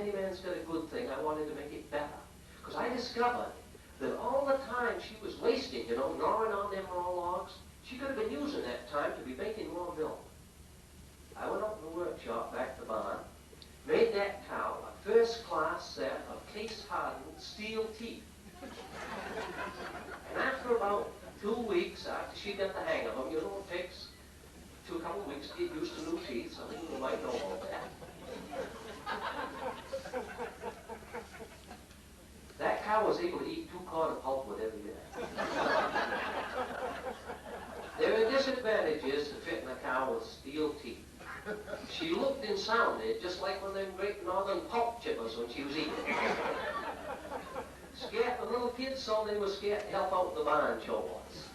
any man's got a good thing, I wanted to make it better. Because I discovered that all the time she was wasting, gnawing on them raw logs, she could have been using that time to be making more milk. I went up to the workshop back to the barn, made that cow a first-class set of case-hardened steel teeth. And after about 2 weeks, after she got the hang of them, it takes a couple of weeks to get used to new teeth, some people might know about that. That cow was able to eat 2 quarts of pulpwood every day. There are disadvantages to fitting a cow with steel teeth. She looked and sounded just like one of them great northern pulp chippers when she was eating. Scared the little kids so they were scared to help out with the barn chores.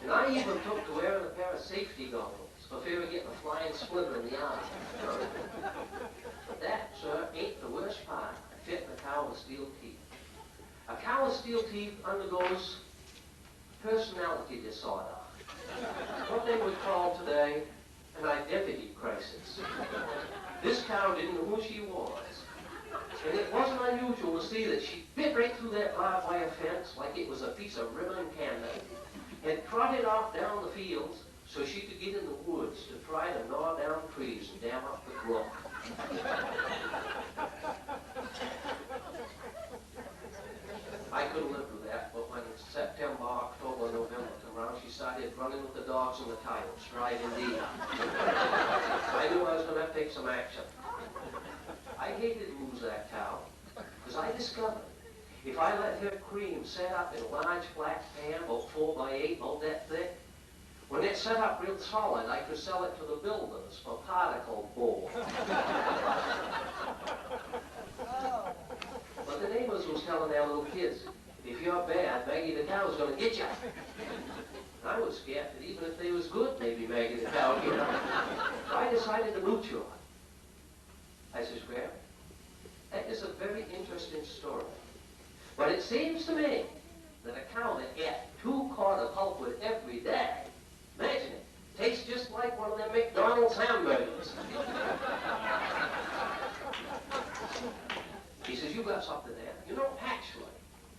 And I even took to wearing a pair of safety goggles for fear of getting a flying splinter in the eye. But that, sir, ain't the worst part of fitting a cow with steel teeth. A cow with steel teeth undergoes personality disorder. What they would call today an identity crisis. This cow didn't know who she was. And it wasn't unusual to see that she bit right through that barbed wire fence like it was a piece of ribbon candy and trotted off down the fields so she could get in the woods to try to gnaw down trees and dam up the brook. I couldn't live with that, but when September, October, November came around, she started running with the dogs and the coyotes, right indeed. I knew I was going to have to take some action. I hated to lose that cow, because I discovered if I let her cream set up in a large flat pan, about 4 by 8, about that thick, when it set up real solid, I could sell it to the builders for particle board. But the neighbors was telling their little kids, if you're bad, Maggie the cow's going to get you. And I was scared that even if they was good, maybe Maggie the cow would get them. So I decided to mooch her. I says, Graham, that is a very interesting story. But it seems to me that a cow that ate 2 quarts of pulpwood every day, imagine it, tastes just like one of them McDonald's hamburgers. He says, you got something there. Actually,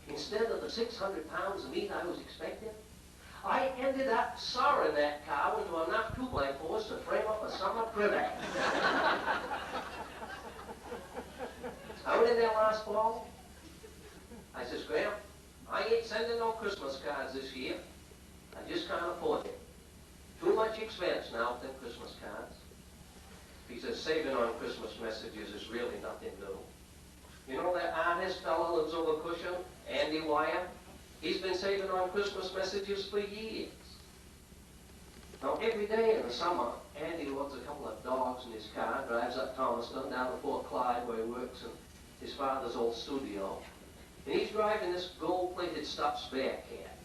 instead of the 600 pounds of meat I was expecting, I ended up sawing that cow into enough 2x4s to frame up a summer privet. I went in there last fall. I says, Graham, I ain't sending no Christmas cards this year. I just can't afford it. Too much expense now with them Christmas cards. He says, saving on Christmas messages is really nothing new. You know that artist fellow lives over Cushion, Andy Wyatt? He's been saving on Christmas messages for years. Now, every day in the summer, Andy loads a couple of dogs in his car, drives up Thomaston down to Fort Clyde where he works in his father's old studio. And he's driving this gold-plated stuffed bear cat.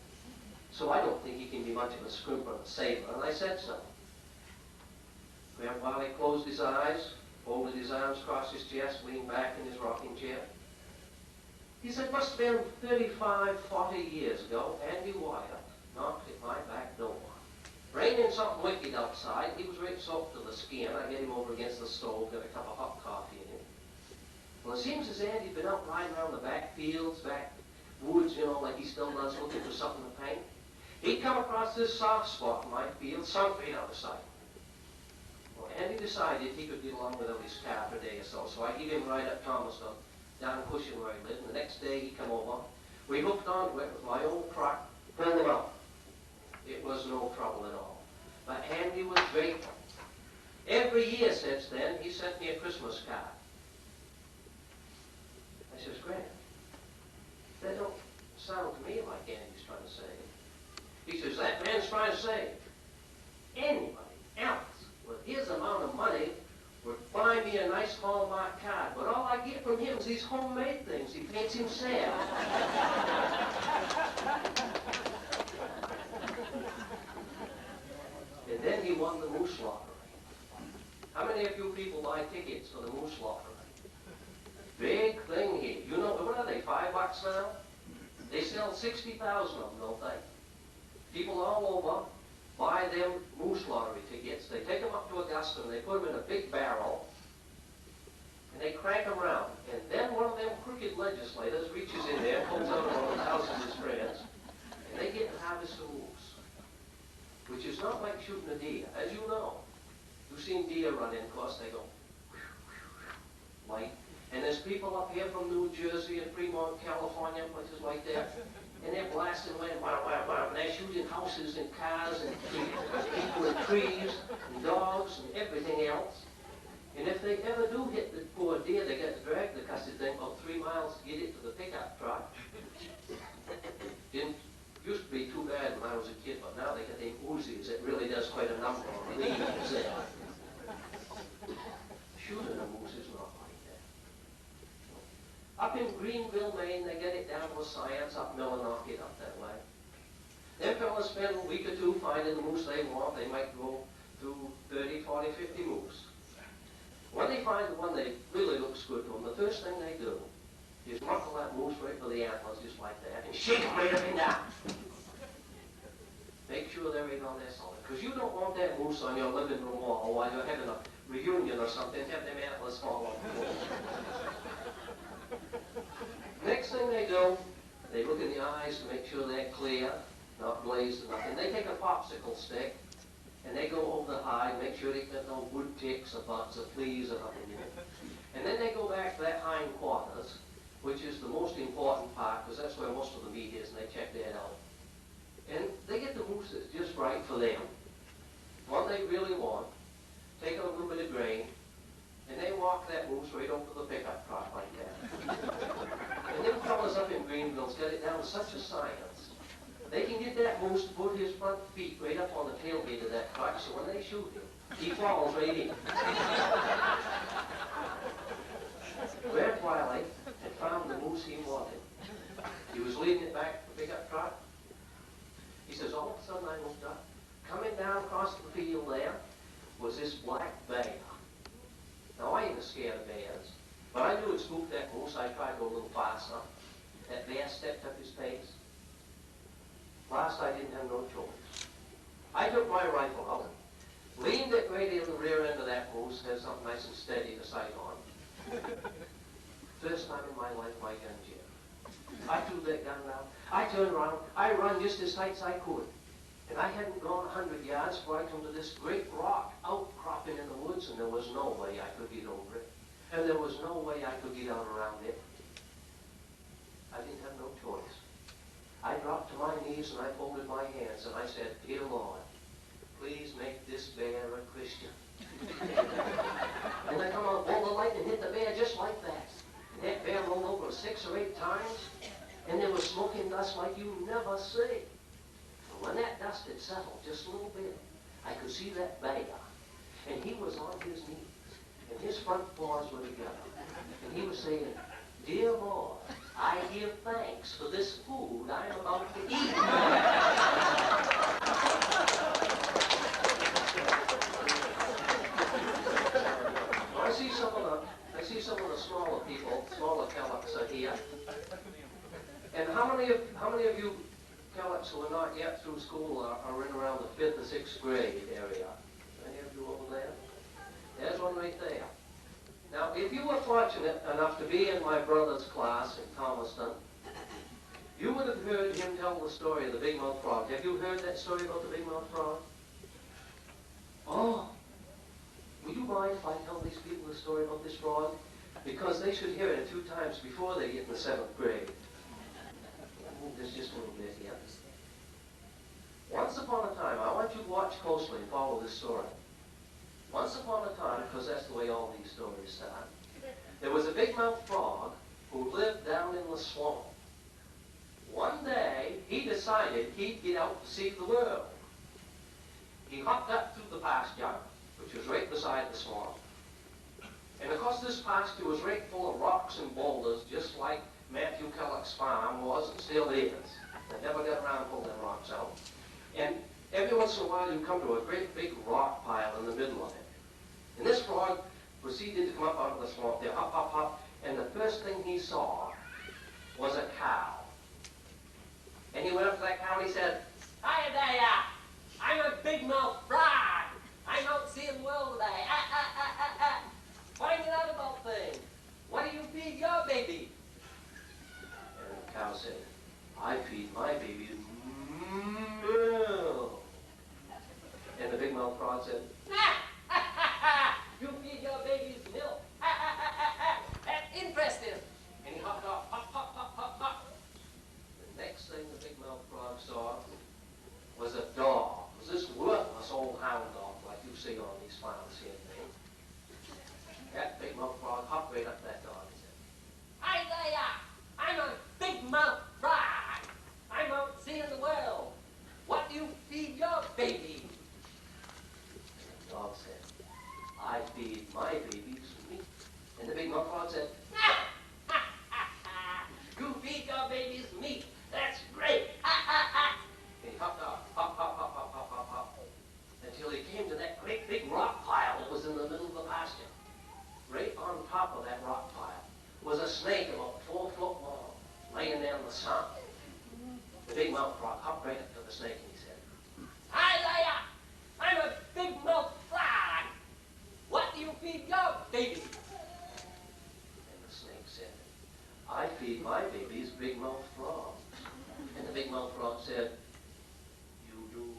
So I don't think he can be much of a scrimper and a saver, and I said so. Grandpa, he closed his eyes, folded his arms across his chest, leaned back in his rocking chair. He said, must have been 35, 40 years ago, Andy Wyatt knocked at my back door. Raining something wicked outside. He was right soaked to the skin. I get him over against the stove, got a cup of hot coffee in him. Well, it seems as Andy'd been out riding around the back fields, back woods, like he still does, looking for something to paint. He'd come across this soft spot in my field, some feet out of sight. Well, Andy decided he could get along without his car for a day or so I gave him a ride up Thomaston, down Cushion where he lived, and the next day he come over. We hooked onto it with my old truck, pulled him out. It was no trouble at all. But Andy was grateful. Every year since then, he sent me a Christmas card. I says, Grant, that don't sound to me like Andy's trying to save. He says, that man's trying to save. Anybody else with his amount of money would buy me a nice Hallmark card, but all I get from him is these homemade things he paints himself. And then he won the moose lottery. How many of you people buy tickets for the moose lottery? Big thing here. What are they, $5 now? They sell 60,000 of them, don't they? People all over buy them moose lottery tickets. They take them up to Augusta and they put them in a big barrel and they crank them around. And later, reaches in there, pulls out one of the houses of his friends, and they get to harvest some moose, which is not like shooting a deer, as you know. You've seen deer run in, of course, they go light. And there's people up here from New Jersey and Fremont, California, places like that, and they're blasting away, and they're shooting houses and cars and people and trees and dogs and everything else. And if they ever do hit the poor deer, they get to drag the cussed thing about 3 miles to get it to the pickup truck. Didn't used to be too bad when I was a kid, but now they got the Uzis. It really does quite a number on leaves there. Shooting a moose is not like that. Up in Greenville, Maine, they get it down to a science. Up Millinocket, up that way. Them fellas spend a week or two finding the moose they want. They might go through 30, 40, 50 moose. When they find the one that really looks good to them, the first thing they do is knuckle that moose right for the antlers, just like that, and shake them right up and down. Make sure they're right on their solid. Because you don't want that moose on your living room wall while you're having a reunion or something, have them antlers fall off the wall. Next thing they do, they look in the eyes to make sure they're clear, not glazed or nothing. They take a popsicle stick, and they go over the hide, make sure they got no wood ticks or bugs or fleas or nothing in it. And then they go back to that hind quarters, which is the most important part, because that's where most of the meat is, and they check that out. And they get the moose that's just right for them, one they really want, take a little bit of grain, and they walk that moose right over to the pickup truck like that. And them fellas up in Greenville's got it down to such a science. They can get that moose to put his front feet right up on the tailgate of that truck, so when they shoot him, he falls right in. Grab Wiley had found the moose he wanted. He was leading it back to the pickup truck. He says, all of a sudden I looked up. Coming down across the field there was this black bear. Now I ain't scared of bears, but I knew it spooked that moose. I tried to go a little faster. That bear stepped up his pace. Last, I didn't have no choice. I took my rifle out, leaned it right in the rear end of that moose, had something nice and steady to sight on. First time in my life my gun jammed. I threw that gun down. I turned around. I run just as tight as I could. And I hadn't gone 100 yards before I come to this great rock outcropping in the woods, and there was no way I could get over it. And there was no way I could get out around it. I didn't have no choice. I dropped to my knees and I folded my hands and I said, Dear Lord, please make this bear a Christian. And I come out, bolt of lightning hit the bear just like that. And that bear rolled over 6 or 8 times, and there was smoking dust like you never see. And when that dust had settled just a little bit, I could see that bear, and he was on his knees, and his front paws were together, and he was saying, Dear Lord, I give thanks for this food I'm about to eat. I see some of the smaller people, smaller Kallochs are here. And how many of you Kallochs who are not yet through school are in around the 5th or 6th grade area? Any of you over there? There's one right there. Now, if you were fortunate enough to be in my brother's class in Thomaston, you would have heard him tell the story of the Big Mouth Frog. Have you heard that story about the Big Mouth Frog? Oh, would you mind if I tell these people the story about this frog? Because they should hear it a few times before they get in the 7th grade. There's just a little bit here. Once upon a time, I want you to watch closely and follow this story. Once upon a time, because that's the way all these stories start, there was a big-mouthed frog who lived down in the swamp. One day, he decided he'd get out to see the world. He hopped up through the pasture, which was right beside the swamp. And of course, this pasture was right full of rocks and boulders, just like Matthew Kalloch's farm was and still is. They never got around to pull them rocks out. And every once in a while, you come to a great big rock pile in the middle of it. And this frog proceeded to come up out of the swamp there, up, up, up, and the first thing he saw was a cow. And he went up to that cow and he said, Hiya there, I'm a big-mouthed frog. I'm out seeing the world today. Finding out about things. What do you feed your baby? hopped right up to that dog and said, "Hi there! I'm a big mouth frog. I'm out seeing the world. What do you feed your baby?" And the dog said, "I feed my babies meat." And the big mouth frog said, "Ha! Ha! Ha! Ha! You feed your babies meat. That's great! Ha! Ha! Ha!" And he hopped off, hop, hop, hop, hop, hop, hop, hop, until he came to that great big rock pile that was in the middle of the pasture. Right on top of that rock pile was a snake about 4 foot long, laying there in the sun. The big mouth frog hopped right up to the snake and he said, "Hi there! I'm a big mouth frog. What do you feed your baby?" And the snake said, "I feed my babies big mouth frogs." And the big mouth frog said, "You do."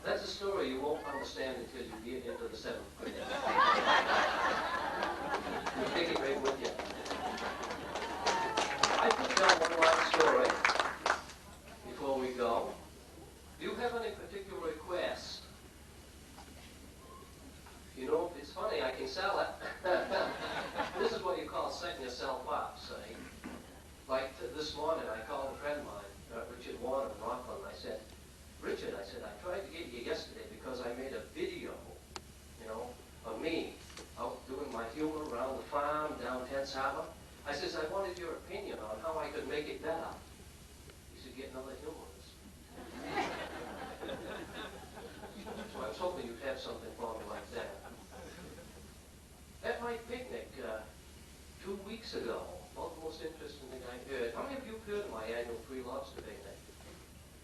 That's a story you won't understand until you get into the 7th grade. You take it right with you. I could tell one last story before we go. Do you have any particular request? You know, it's funny, I can sell it. This is what you call setting yourself up, see? Like this morning, I called a friend of mine, Richard Warren in Rockland, and I said, "Richard," I said, "I tried to get you yesterday because I made a video, you know, of me out doing my humor around the farm down Tense Harbor. I says, I wanted your opinion on how I could make it better." He said, "Get another humorist." So I was hoping you'd have something for me like that. At my picnic 2 weeks ago, about the most interesting thing I heard. How many of you have heard of my annual free lobster picnic?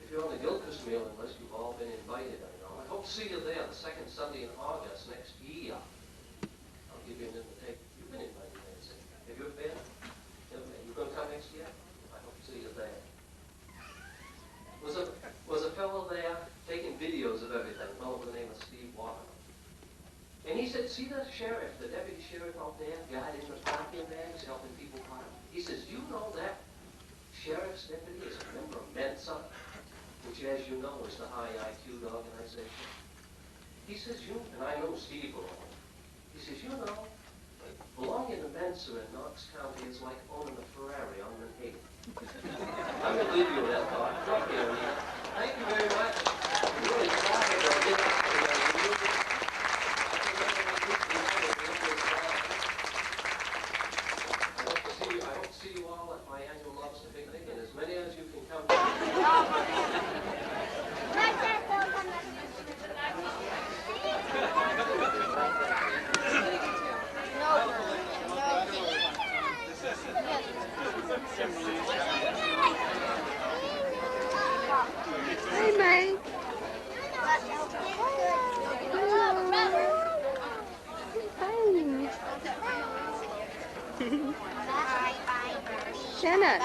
If you're on the Gilchrist mailing list, you've all been invited, I know. I hope to see you there the 2nd Sunday in August next year. I'll give you an invitation. You've been invited, Nancy. Have you been? You going to come next year? I hope to see you there. Was a fellow there taking videos of everything, a fellow by the name of Steve Waterman. And he said, "See the sheriff, the deputy sheriff out there, guiding the parking bags, helping people park?" He says, "You know that sheriff's deputy is a member of Mensa, which, as you know, is the high IQ organization." He says, and I know Steve belongs. He says, "You know, belonging to Mensa in Knox County is like owning a Ferrari on an 8." I'm going to leave you with that thought. Talk to you, Anita. Thank you very much. Really excited to get up to I hope to see you all at my annual lobster picnic, and as many as you can come. Hey, Mike. Janet.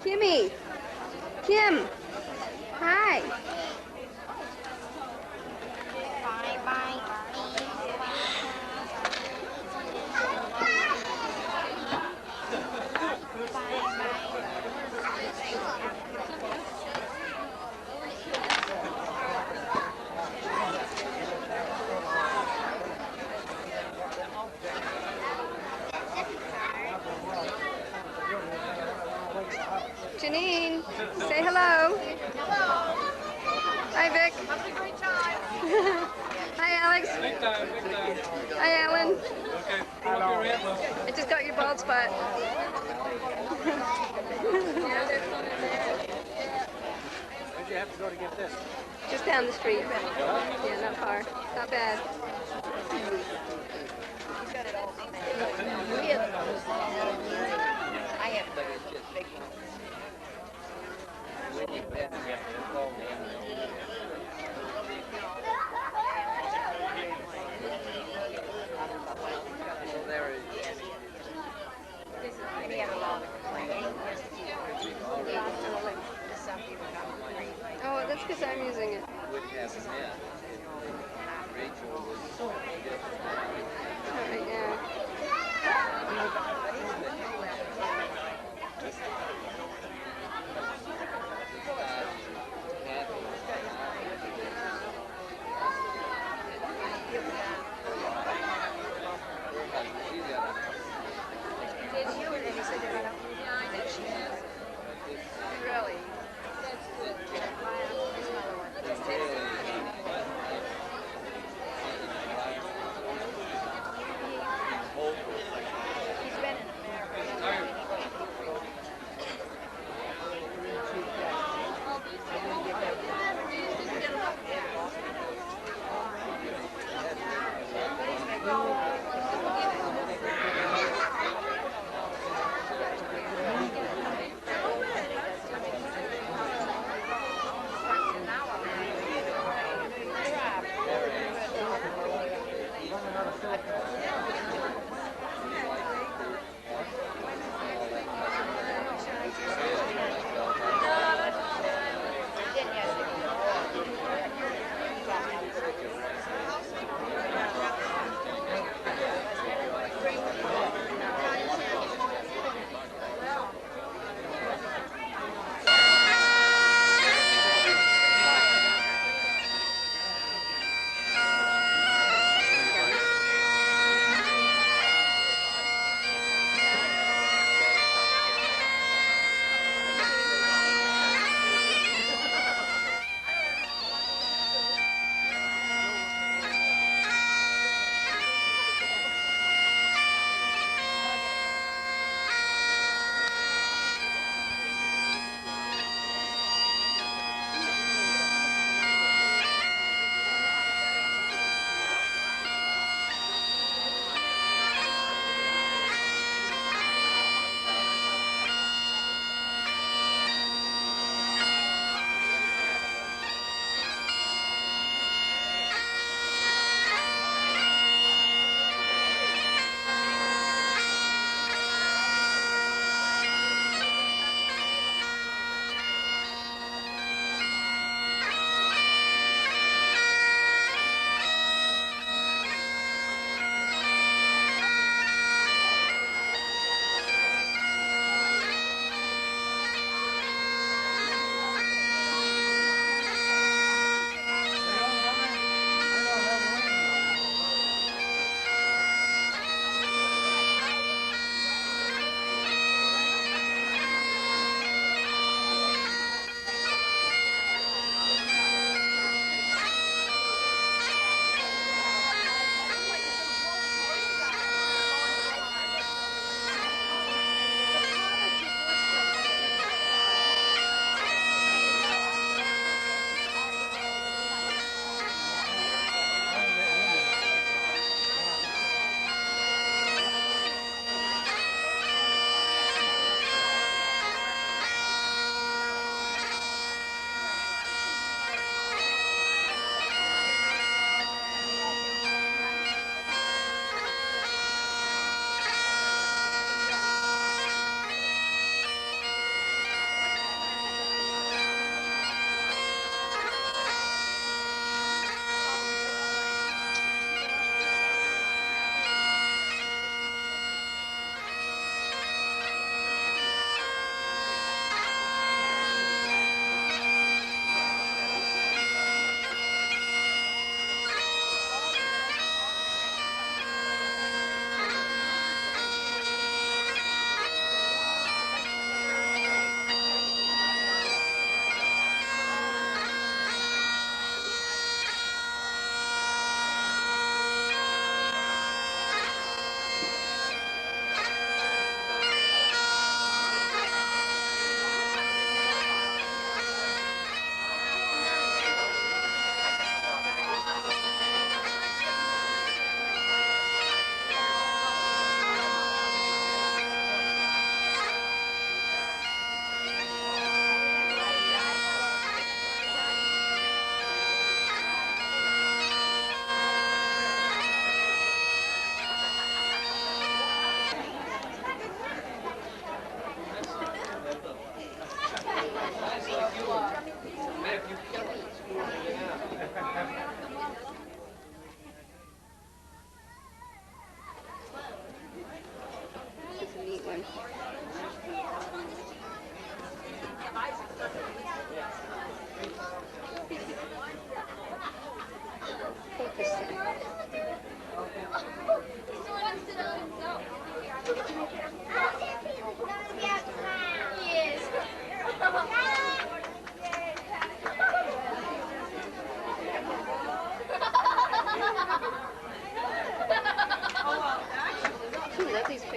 Kimmy. Kim. Hi. Janine, say hello. Hello. Hi, Vic. Having a great time. Hi, Alex. Big time, big time. Hi, Alan. Okay, hello. I just got your bald spot. Where'd you have to go to get this? Just down the street. Yeah, not far. Not bad. I have big ones. Maybe have a lot of complaining. Some people come Oh, that's because I'm using it. Rachel was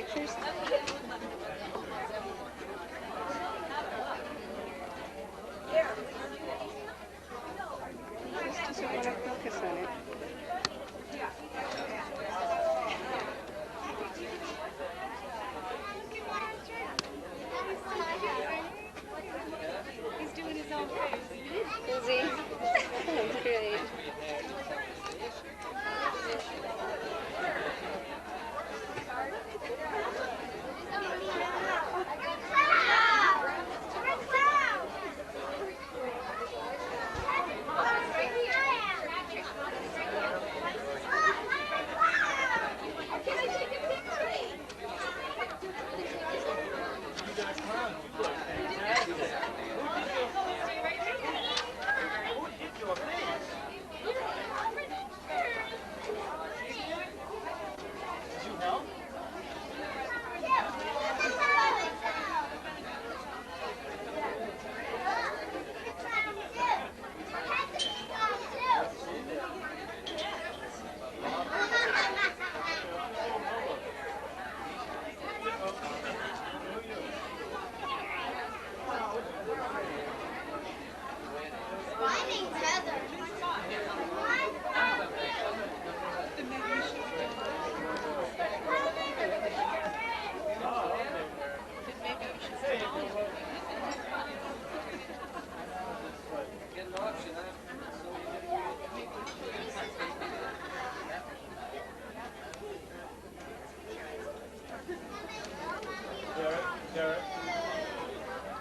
pictures? Just doesn't want to focus on it. He's doing his own thing. Is he? That's great.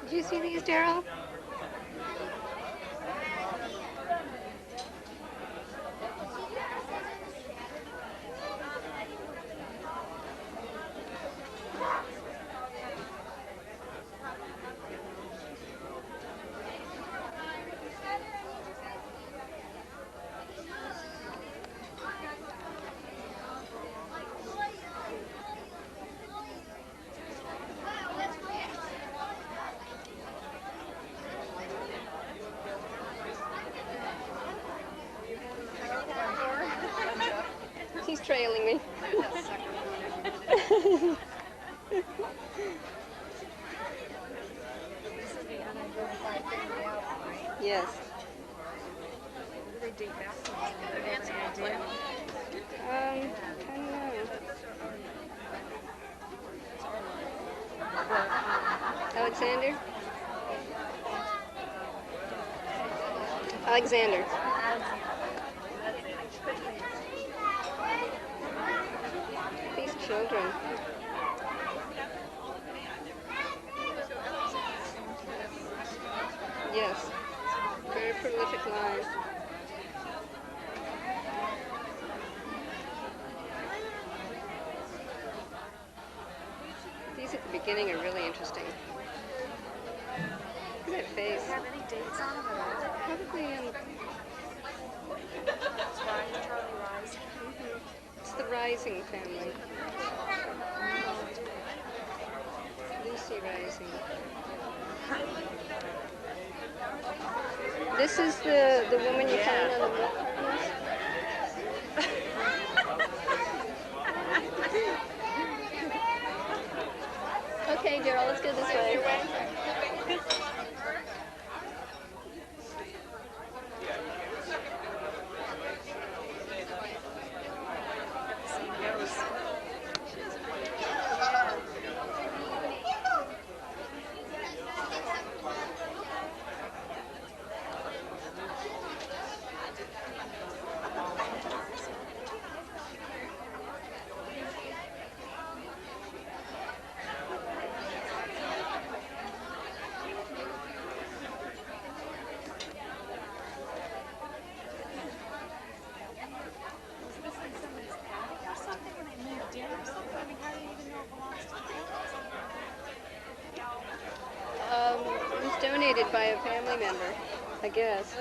Did you see these, Daryl? He's trailing me. Yes. Do they date back? I don't know. Alexander? Alexander. These children. Yes. Very prolific lives. These at the beginning are really interesting. Look at that face. Do you have any dates on them at all? Probably It's Charlie Rise. it's the Rising family. Lucy Rising. This is the woman you find on the milk cartons? Okay, Daryl, let's go this way. It was donated by a family member, I guess.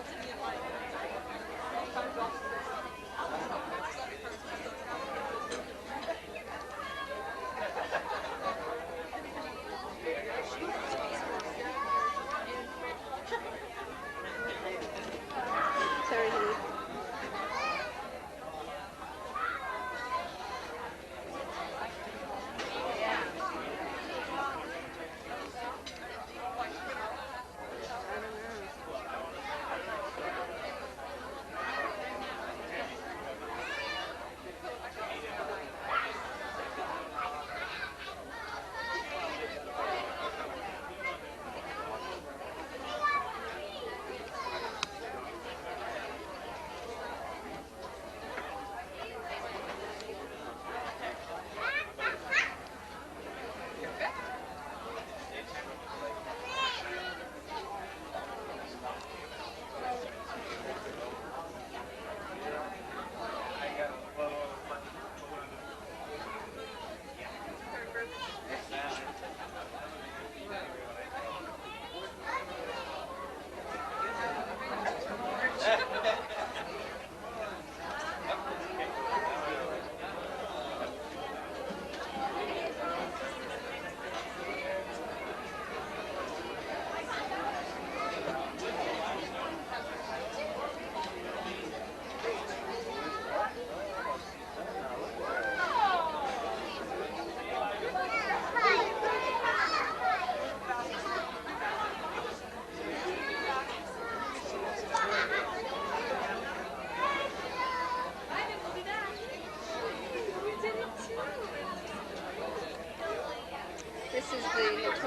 Sorry, honey.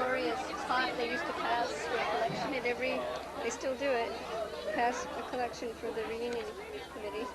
Victoria's spot. They used to pass a collection at every, they still do it, pass a collection for the reunion committee.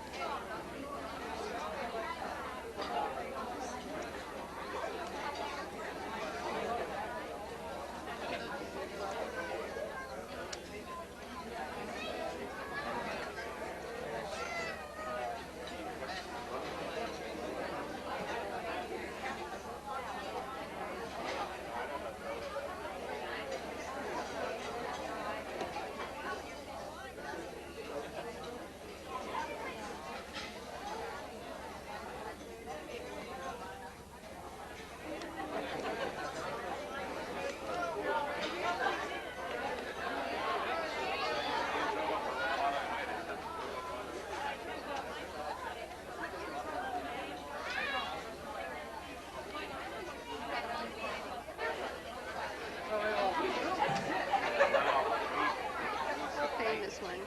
Famous one.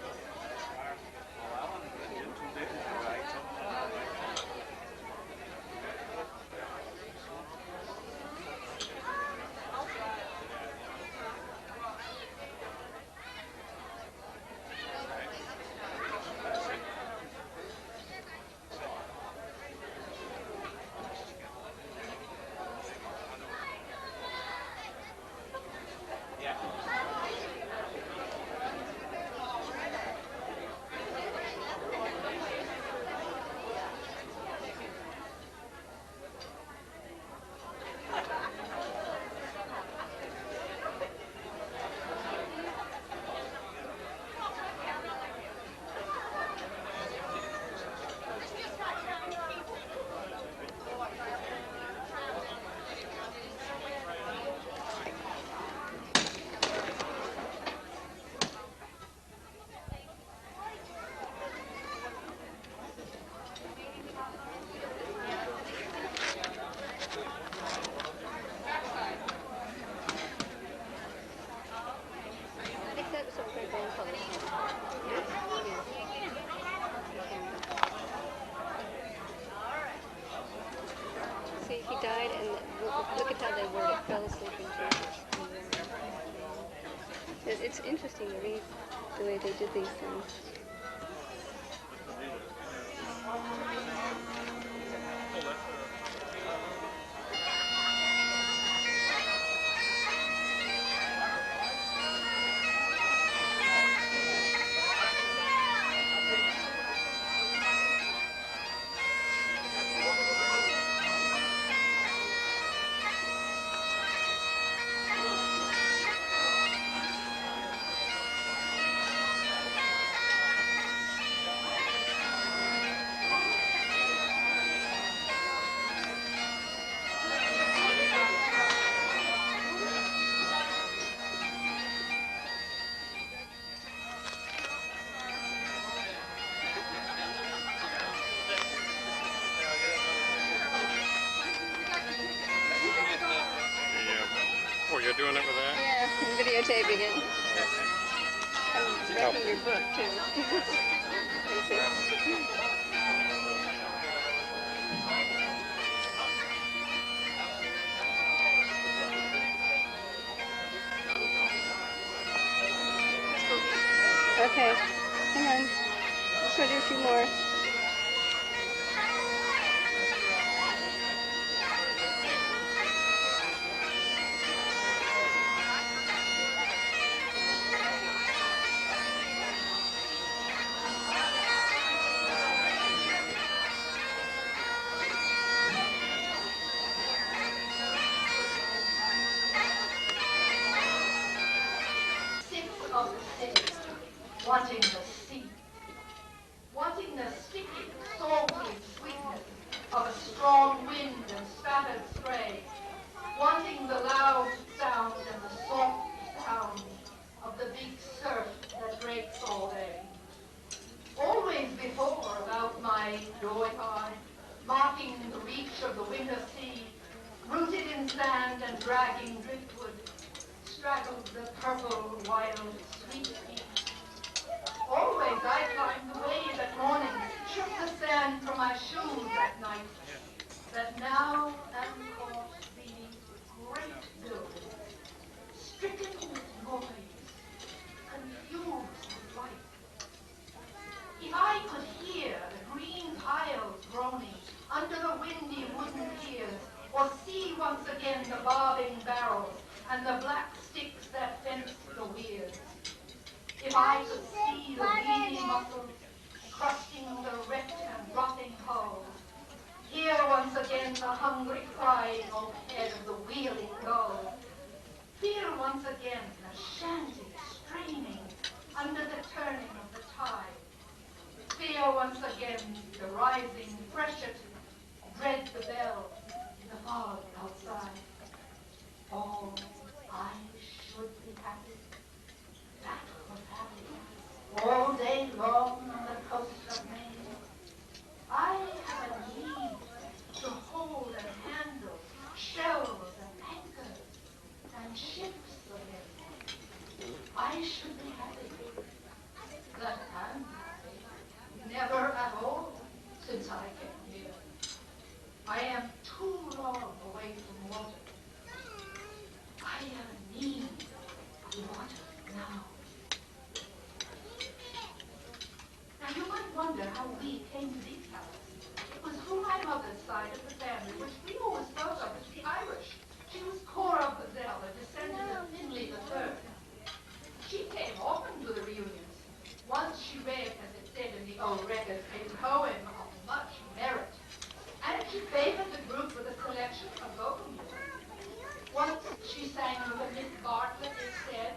See, he died, and look at how they word it, fell asleep in church. It's interesting to read the way they did these things. Oh, you're doing it with that? Yeah, I'm videotaping it. I'm writing your book, too. Okay, hang on. I'll show you a few more. Of the city, wanting the sea, wanting the sticky, salty sweetness of a strong wind and spattered spray, wanting the loud sound and the soft sound of the big surf that breaks all day. Always before about my dooryard, marking the reach of the winter sea, rooted in sand and dragging driftwood, straggled the purple, wild, sweet peak. Always I climbed the wave at morning, shook the sand from my shoes at night, that now am caught beneath great buildings, noise, confused with light. If I could hear the green piles groaning under the windy wooden piers, or see once again the bobbing barrels and the black sticks that fence the weirs, if I could see the weedy muscles crusting the wrecked and rotting hulls, hear once again the hungry crying overhead of the wheeling gull, feel once again the shanty straining under the turning of the tide, feel once again the rising freshet, dread the bell in the fog outside. Oh, I should be happy. That was happy. All day long on the coast of Maine, I have a need to hold and handle shells and anchors and ships again. I should be happy. That I'm happy. Never at all since I came here. I am too long away from water. I have a need of water now. Now you might wonder how we came to these houses. It was through my mother's side of the family, which we always spoke of as the Irish. She was Cora Gazelle, a descendant of Finley III. She came often to the reunions. Once she read, as it said in the old records, a poem of much merit. And she favored the group with a selection of vocal music. Once she sang with Miss Bartlett, it said,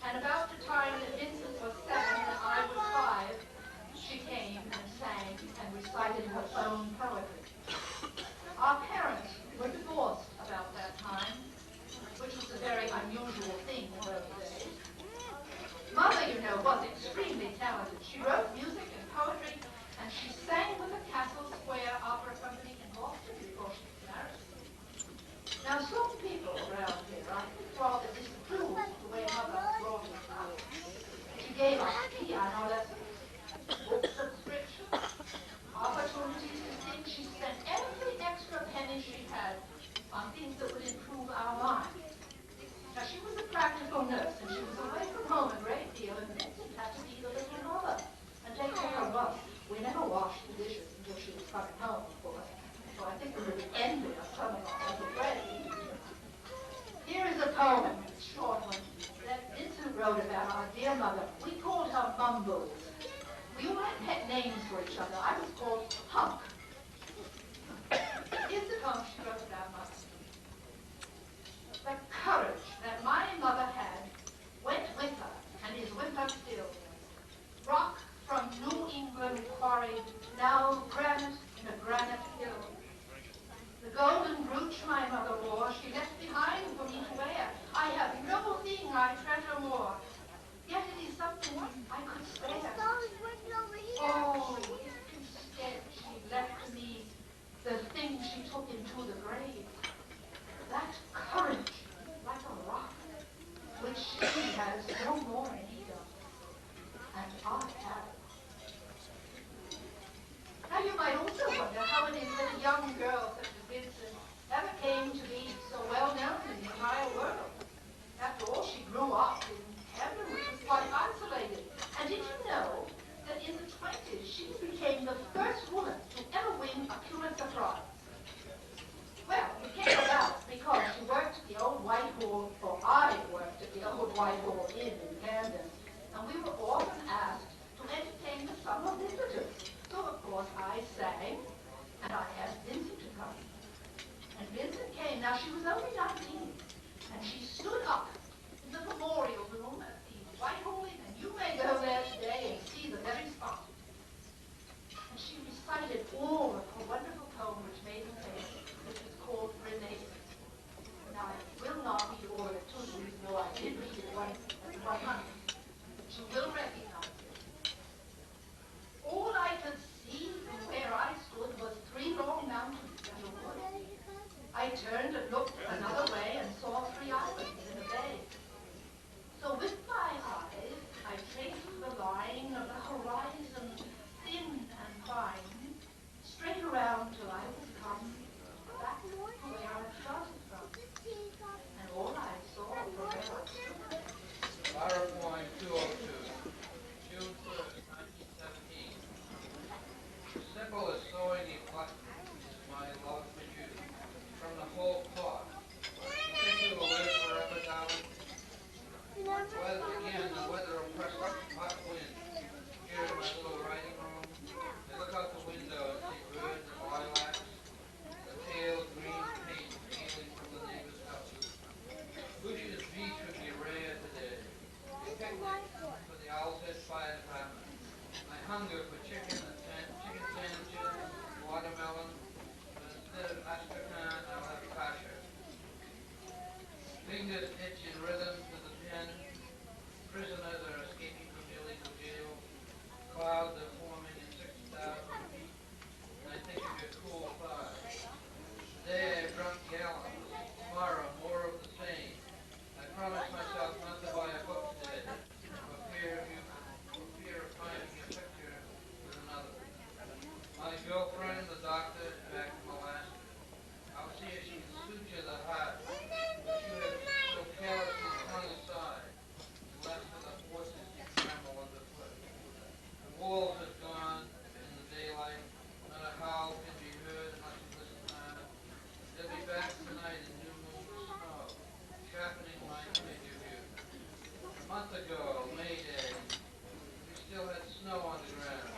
and about the time that Vincent was 7 and I was 5, she came and sang and recited her own poetry. Our parents were divorced about that time, which was a very unusual thing in those days. Mother, you know, was extremely talented. She wrote music and poetry, and she sang with the Castle Square Opera Company in Boston before she was married. Now, some people around here, I think, rather disapproved the way Mother brought us up. She gave us piano lessons, book subscriptions, opportunities to sing. She spent every extra penny she had on things that would improve our minds. Now, she was a practical nurse, and she was away from home a great deal, and Vincent had to be the little mother and take care of us. We never washed the dishes until she was coming home, of course. So I think we would be envious of some of us, I'm afraid. Here is a poem, a short one, that Vincent wrote about our dear mother. We called her Mumbles. We all had pet names for each other. I was called Hunk. Here's the poem she wrote about mother. The courage that my mother had went with her and is with her still. Rock from New England quarried, now granite in a granite hill. The golden brooch my mother wore, she left behind for me to wear. I have no thing I treasure more, yet it is something I could spare. Oh, if instead she left a cool fire. Today I've drunk gallons, tomorrow more of the same. I promised myself not to buy a book today, for fear of finding a picture with another. My girlfriend, the doctor, is back from Alaska. I'll see if she can suture the heart, which you have so carelessly flung aside, lest for the horses you tremble underfoot. The wolves have gone in the daylight, not a howl can be heard much of this time. They'll be back tonight in new moon snow, sharpening my image of you. A month ago, May Day, we still had snow on the ground.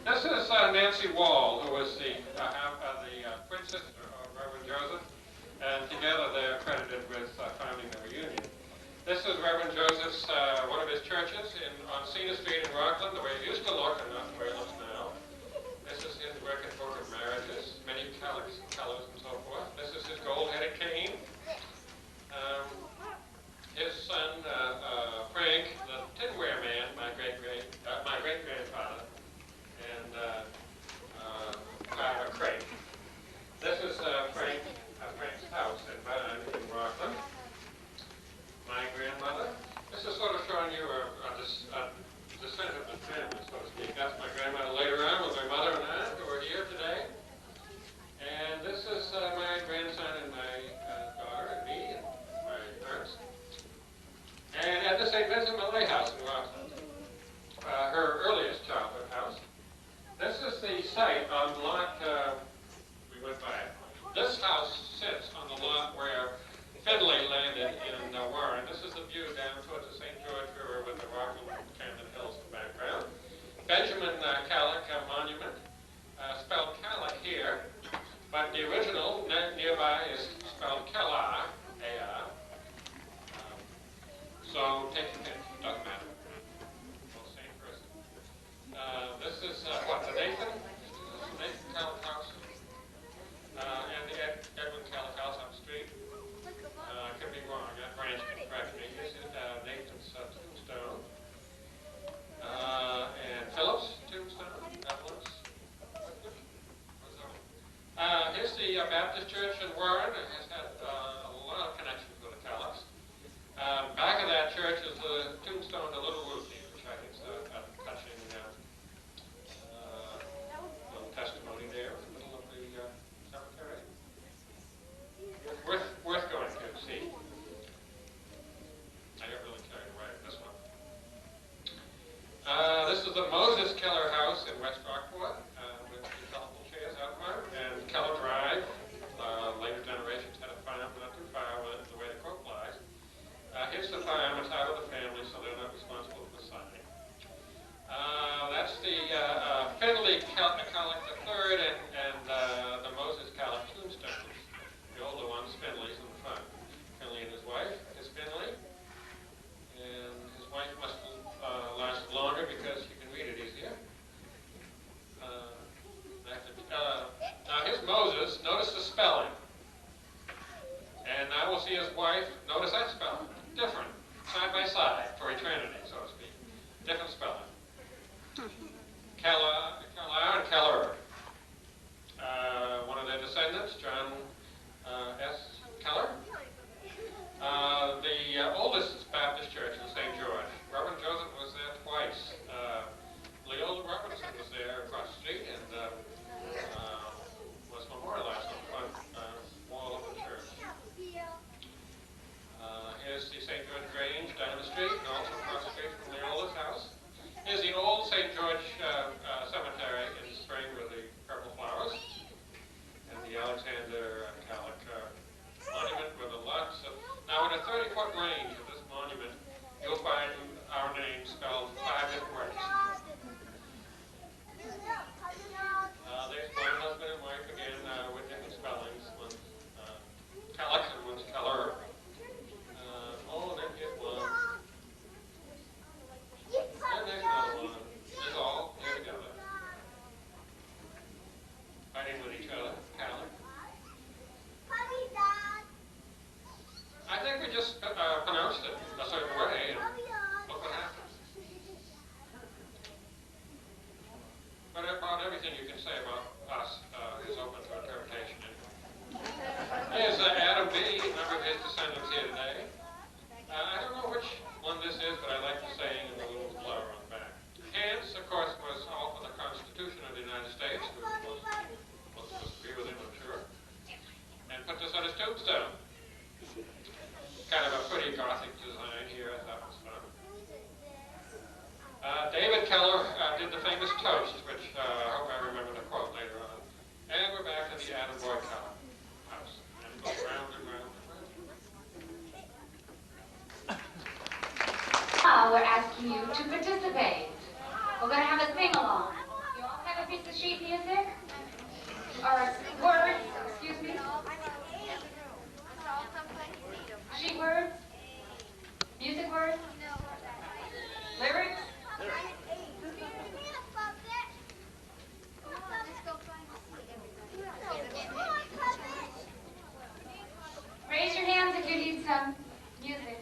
This is Nancy Wall, who was the twin sister of Reverend Joseph, and together they're credited with founding the reunion. This is Reverend Joseph's, one of his churches on Cedar Street in Rockland, the way it used to look and not the way it looks now. This is his record book of marriages, many colors and so forth. This is his gold-headed cane. His son, Frank, the tinware man, my great-grandfather, and a crate. This is Frank's house in Rockland. My grandmother. This is sort of showing you a descent of the family, so to speak. That's my grandmother later on with my mother and aunt who are here today. And this is my grandson and my daughter and me and my parents. And at the St. Vincent Millay house in Rockland, her earliest childhood house. This is the site on the lot we went by. This house sits on the lot where Finley landed in Warren. This is the view down towards the St. George River with the Rockland Camden Hills in the background. Benjamin Kalloch Monument, spelled Kalloch here, but the original nearby is spelled Kalloch, A-R. So take your pick, doesn't matter. Well, same person. This is the Nathan Kalloch house, and the Edwin Kalloch house on the street. I could be wrong. That branch can correct me. This is Nathan's notice that spelling. Different. Side by side for eternity, so to speak. Different spelling. Kalloch and Kalloch. One of their descendants, John S. Kalloch. The oldest Baptist church in St. George. Reverend Joseph was there twice. Leo Robinson was there across the street and was memorialized on the front wall of the church. Here's the St. George Grange down the street, and also across the street from Leola's house. Here's the old St. George cemetery in spring with the purple flowers, and the Alexander Kalloch monument with lots of. Now, in a 30-foot range of this monument, you'll find our name spelled 5 different ways. There's my husband and wife again with different spellings. One's Kalloch and one's Kalloch. Then here's one. And there's another one. It's all here together. Fighting with each other. Kalloch. I think we just pronounced it a certain way, and look what happened. But about everything you can say about us is open to interpretation. Here's Adam B., a number of his descendants here today. I don't know which one this is, but I like the saying in the little flower on the back. Hance, of course, was all for the Constitution of the United States, which was supposed to be with him, I'm sure. And put this on his tombstone. Kind of a pretty Gothic design here, I thought was fun. David Kalloch did the famous toast, which I hope I remember the quote later on. And we're back to the Adam Boy Kalloch house. And go round and round and round. Now we're asking you to participate. We're going to have a sing-along. You all have a piece of sheet music? Or words, excuse me? Sheet words? Music words? Lyrics? Raise your hands if you need some music.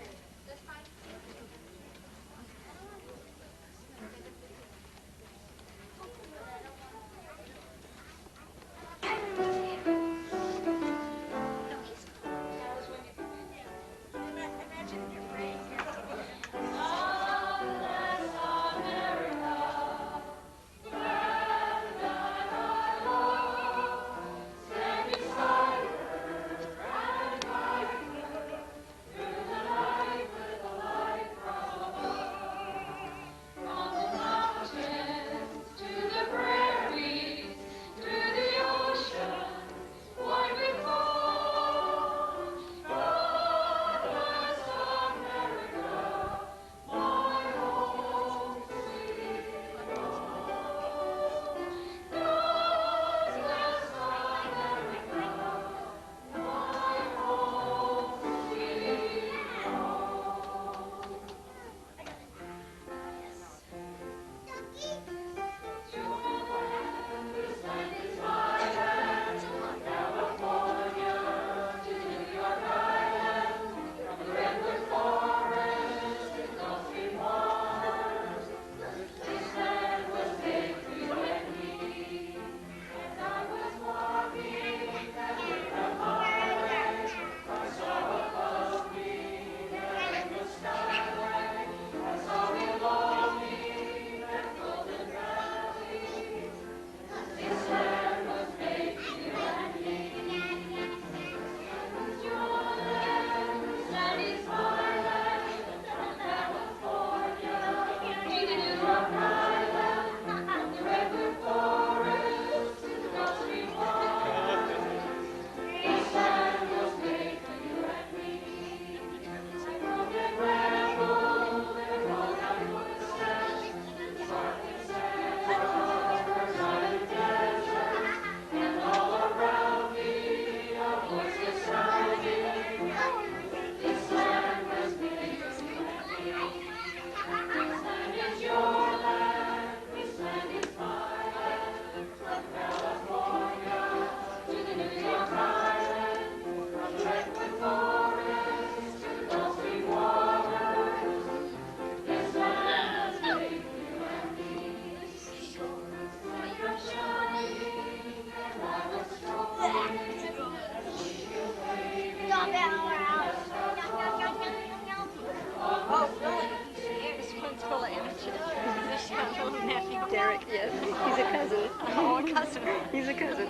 He's a cousin.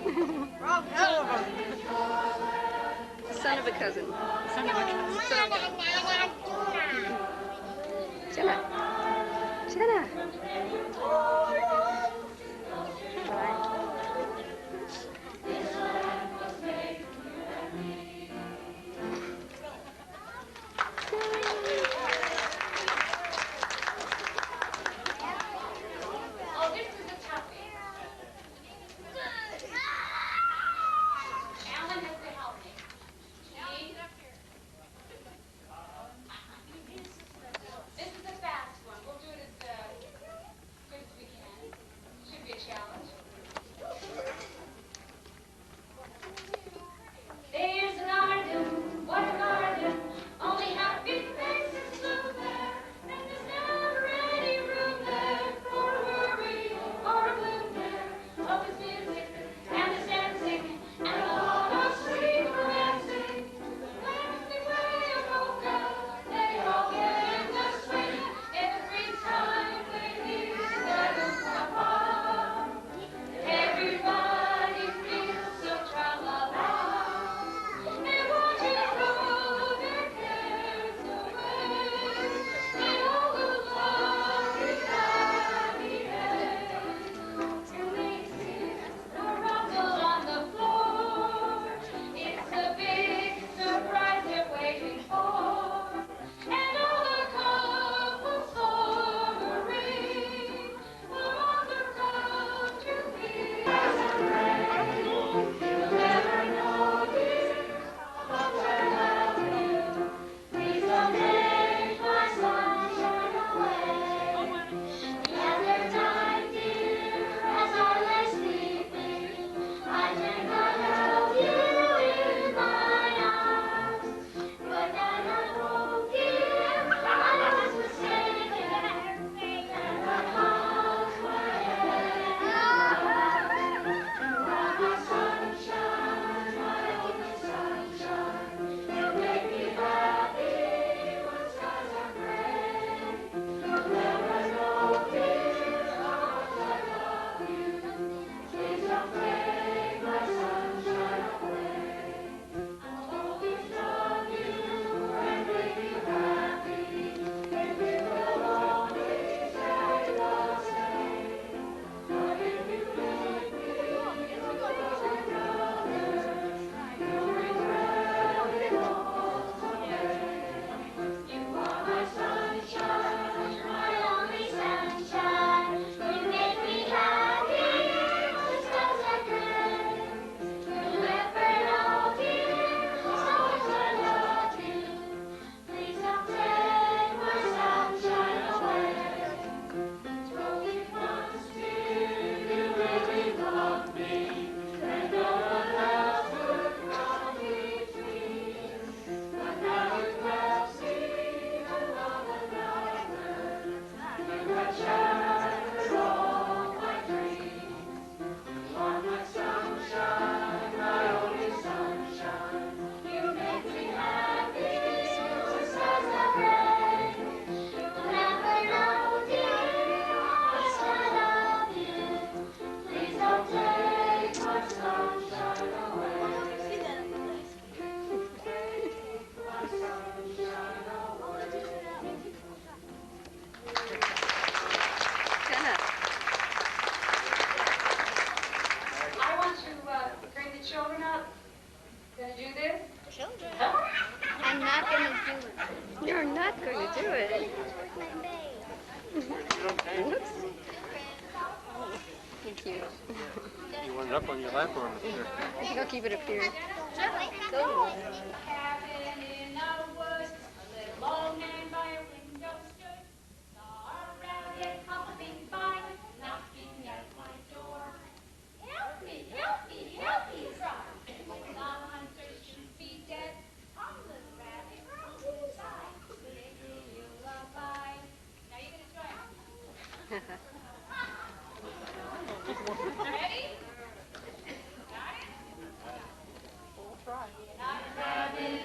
Son of a cousin. Son of a cousin. Jenna. Jenna. Oh, this is a toughie. Alan has to help me. Jean? This is a fast one. We'll do it as good as we can. Should be a challenge. There's a garden, what a garden. Only happy faces bloom there. And there's never any room there for a worry or a gloom there. Oh, there's music and there's dancing and a lot of sweet romancing. When they play a polka, they all get in the swing. Every time they hear that oompa-pa, everybody feels so tra-la-la. They want to throw their cares away. They all will love the happy day. And they see the rumble on the floor. It's a big surprise they're waiting for. And all the couples soaring are on the road to peace. You'll never know, dear, how much I love you. Please don't take my sunshine away. The other night, dear, as I lay sleeping, I dreamed I held you in my arms. But then I woke, dear, I was mistaken, and I hung my head. You are my sunshine, my only sunshine. You make me happy when skies are gray. You'll never know, dear, how much I love you. Please don't take my sunshine away. I'll always love you and make you happy. And we will always say the same. But if you leave me, you'll go another. You'll regret it all someday. You are my sunshine, my only sunshine. You make me happy when skies are gray. You'll never know, dear, how much I love you. Please don't take my sunshine away. Told you once, dear, you really love me, and no one else would come between. But now you have seen another. You have shattered all my dreams. You are my sunshine, my only sunshine. You make me happy when skies are gray. You'll never know, dear, how much I love you. Please don't take my sunshine away. My sunshine away. Jenna. I want to bring the children up. Gonna do this? Children? I'm not going to do it. You're not going to do it. Whoops. Thank you. You want it up on your lap or on the chair? I think I'll keep it up here. Go. Cabin in the woods, a little old man by a window stood. Saw a rabbit hopping by, knocking at my door. Help me, help me, help me, he cried. The hunter should be dead. Come, little rabbit, round inside. Sing me a lullaby. Now you're gonna try it. Ready? Got it? We'll try. Not a rabbit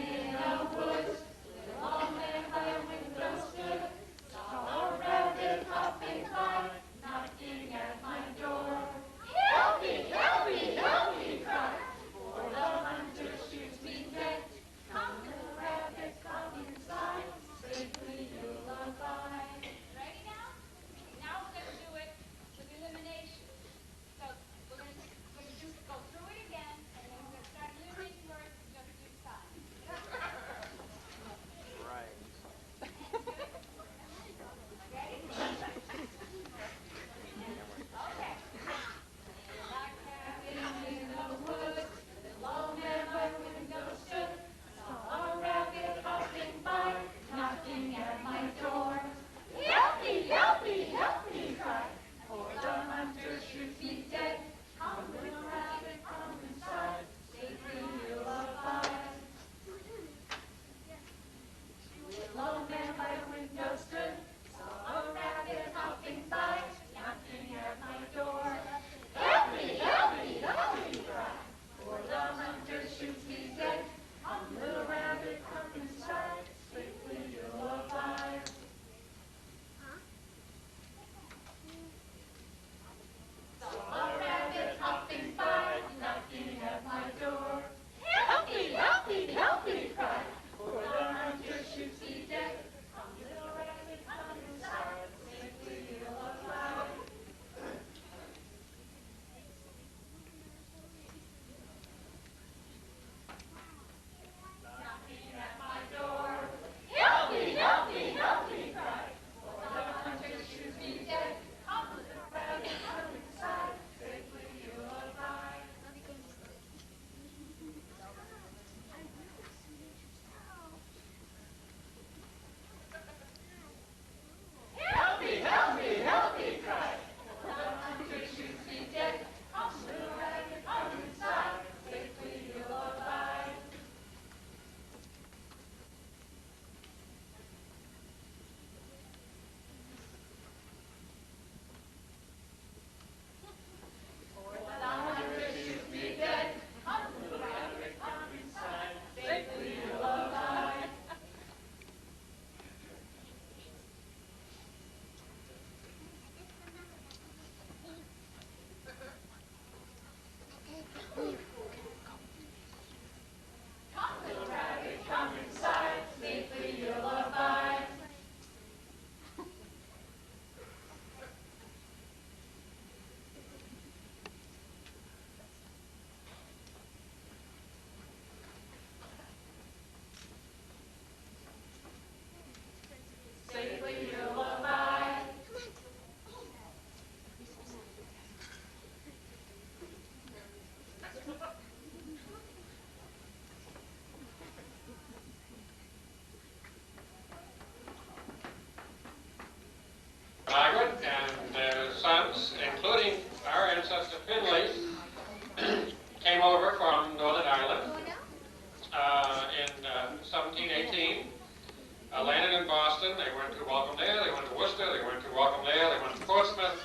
Boston, they went to welcome there, they went to Worcester, they went to welcome there, they went to Portsmouth,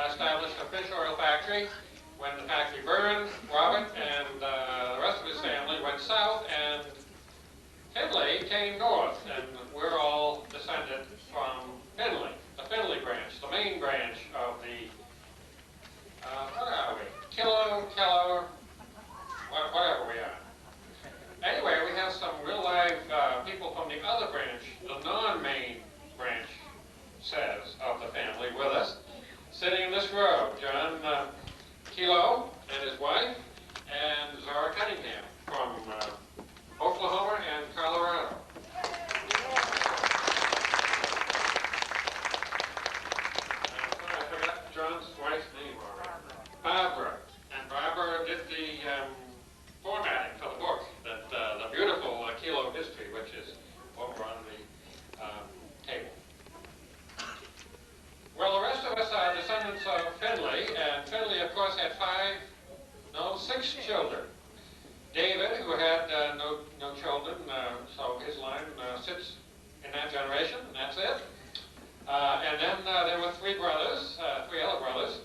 established a fish oil factory. When the factory burned, Robert and the rest of his family went south, and Finley came north, and we're all descended from Finley, the Finley branch, the main branch of the, what are we? Kalloch, whatever we are. Anyway, we have some real live people from the other branch, the non-main branch, says, of the family with us, sitting in this row. John Killough and his wife, and Zora Cunningham from Oklahoma and Colorado. I forgot John's wife's name already. Barbara. And Barbara did the formatting for the book, that the beautiful Killough history, which is over on the table. Well, the rest of us are descendants of Finley, and Finley, of course, had six children. David, who had no children, so his line sits in that generation, and that's it. And then there were three other brothers,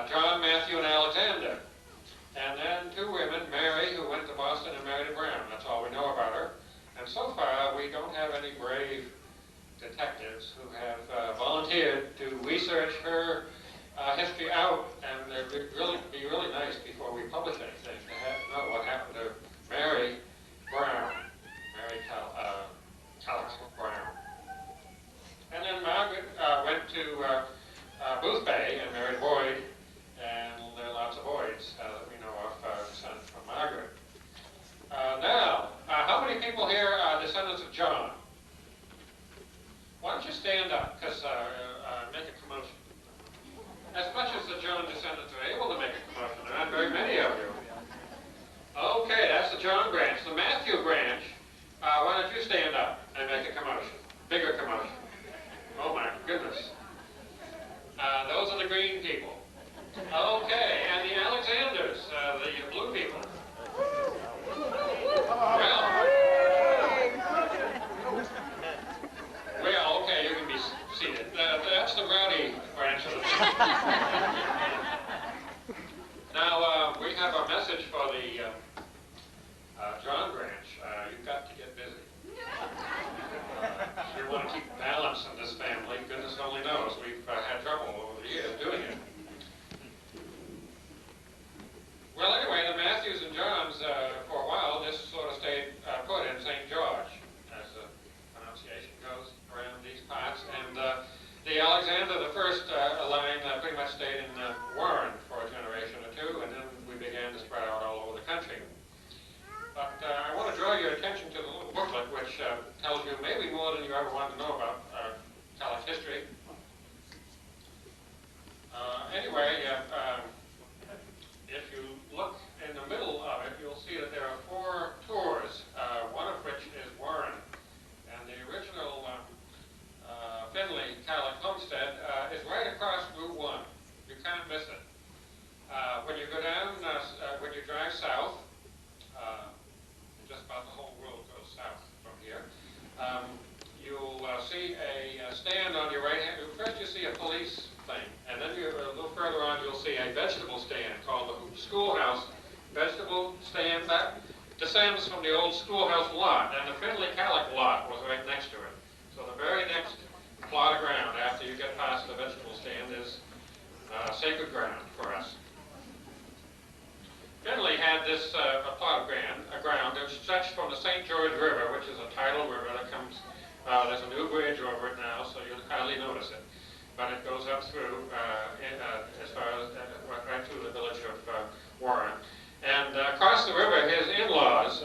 John, Matthew, and Alexander. And then two women, Mary, who went to Boston and married a Brown. That's all we know about her. And so far, we don't have any brave detectives who have volunteered to research her history out, and it would be really nice before we publish anything to know what happened to Mary Brown, Mary Kalloch Brown. And then Margaret went to Booth Bay and married Boyd, and there are lots of Boyds that we know of descended from Margaret. Now, how many people here are descendants of John? Why don't you stand up, because make a commotion. As much as the John descendants are able to make a commotion, there aren't very many of you. Okay, that's the John branch. The Matthew branch, why don't you stand up and make a commotion? Bigger commotion. Oh my goodness. Those are the green people. Okay, and the Alexanders, the blue people. Well, okay, you can be seated. That's the rowdy branch of the family. Now, we have a message for the John branch. You've got to get busy. You want to keep balance in this family. Goodness only knows. We've had trouble over the years doing it. Well, anyway, the Matthews and Johns, for a while, just sort of stayed put in St. George, as the pronunciation goes around these parts. And the Alexander, the first line, pretty much stayed in Warren for a generation or two, and then we began to spread out all over the country. But I want to draw your attention to the little booklet, which tells you maybe more than you ever wanted to know about Kalloch history. Anyway, if you look in the middle of it, you'll see that there are 4 tours, one of which is Warren. And the original Finley Kalloch homestead is right across Route 1. You can't miss it. When you go down, when you drive south, just about the whole road goes south from here, you'll see a stand on your right hand. First you see a police thing, and then a little further on you'll see a vegetable stand called the schoolhouse vegetable stand. That descends from the old schoolhouse lot, and the Finley Kalloch lot was right next to it. So the very next plot of ground after you get past the vegetable stand is sacred ground for us. Finley had this a plot of ground that stretched from the St. George River, which is a tidal river that comes, there's a new bridge over it now, so you'll hardly notice it. But it goes up through, as far as, right through the village of Warren. And across the river, his in-laws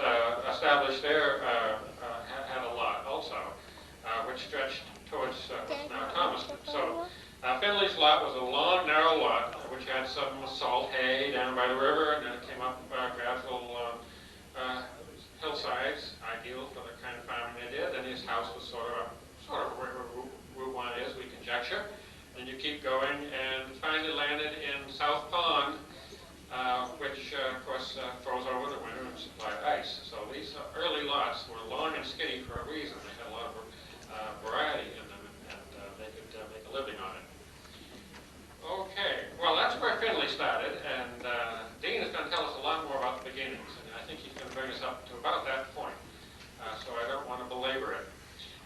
established their, had a lot also, which stretched towards now Thomaston. So Finley's lot was a long, narrow lot, which had some salt hay down by the river, and then it came up gradual hillsides, ideal for the kind of farming they did. And his house was sort of where Route 1 is, we conjecture. And you keep going and finally landed in South Pond, which of course froze over the winter and supplied ice. So these early lots were long and skinny for a reason. They had a lot of variety.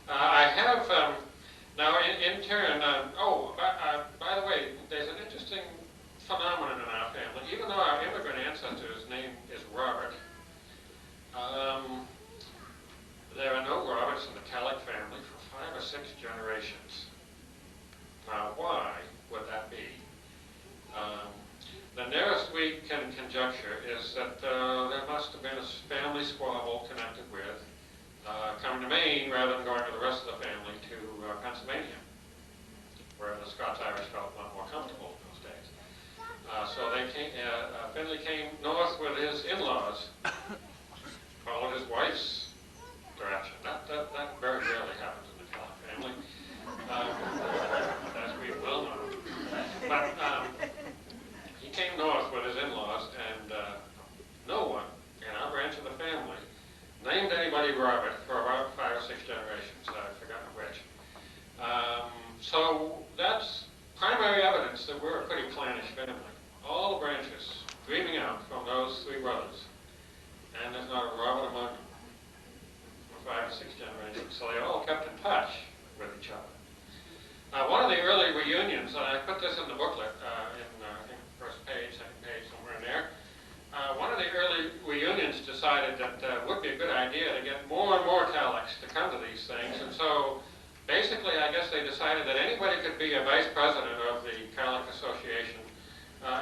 I have, now in turn, by the way, there's an interesting phenomenon in our family. Even though our immigrant ancestor's name is Robert, there are no Roberts in the Kalloch family for 5 or 6 generations. Now, why would that be? The nearest we can conjecture is that there must have been a family squabble connected with coming to Maine rather than going with the rest of the family to Pennsylvania, where the Scots-Irish felt a lot more comfortable in those days. So they came, Finley came north with his in-laws, followed his wife's direction. That very rarely happens in the Kalloch family, as we well know. But he came north with his in-laws, and no one in our branch of the family named anybody Robert for about 5 or 6 generations. I've forgotten which. So that's primary evidence that we're a pretty clannish family. All the branches dreaming out from those 3 brothers, and there's not a Robert among them for 5 or 6 generations. So they all kept in touch with each other. One of the early reunions, and I put this in the booklet in I think first page, second page, somewhere in there. One of the early reunions decided that it would be a good idea to get more and more Kallochs to come to these things, and so basically I guess they decided that anybody could be a vice president of the Kalloch Association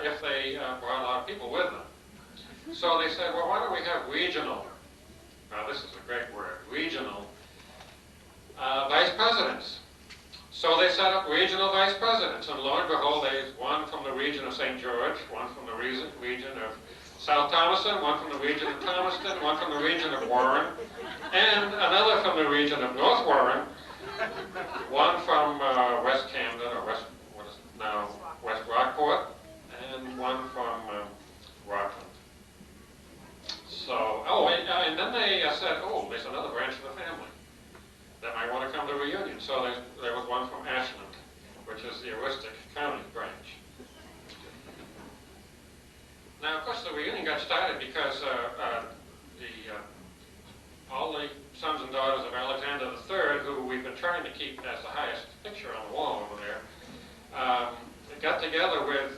if they brought a lot of people with them. So they said, well, why don't we have regional, now this is a great word, regional vice presidents. So they set up regional vice presidents, and lo and behold, there's one from the region of St. George, one from the region of South Thomaston, one from the region of Thomaston, one from the region of Warren, and another from the region of North Warren, one from West Camden, or West, what is it now, West Rockport, and one from Rockland. So, and then they said, there's another branch of the family that might want to come to a reunion. So there was one from Ashland, which is the Aroostook County branch. Now, of course, the reunion got started because all the sons and daughters of Alexander III, who we've been trying to keep as the highest picture on the wall over there, got together with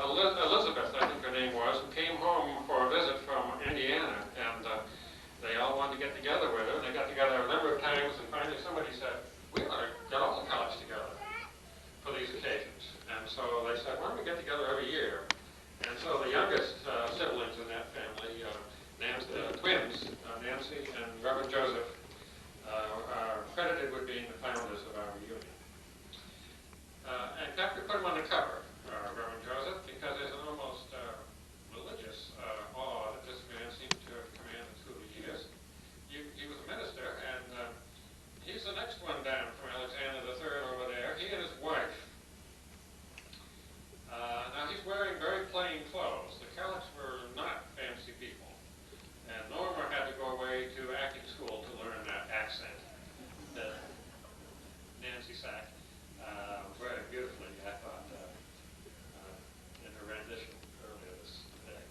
Elizabeth, I think her name was, who came home for a visit from Indiana, and they all wanted to get together with her, and they got together a number of times, and finally somebody said, we ought to get all the Kallochs together for these occasions. And so they said, why don't we get together every year? And so the youngest siblings in that family, twins, Nancy and Reverend Joseph, are credited with being the founders of our reunion. In fact, we put him on the cover, Reverend Joseph, because there's an almost religious awe that this man seems to have commanded through the years. He was a minister, and he's the next one down from Alexander III over there, he and his wife. Now he's wearing very plain clothes. The Kallochs were not fancy people, and Norma had to go away to acting school to learn that accent that Nancy Sack very beautifully, I thought, in her rendition earlier this day.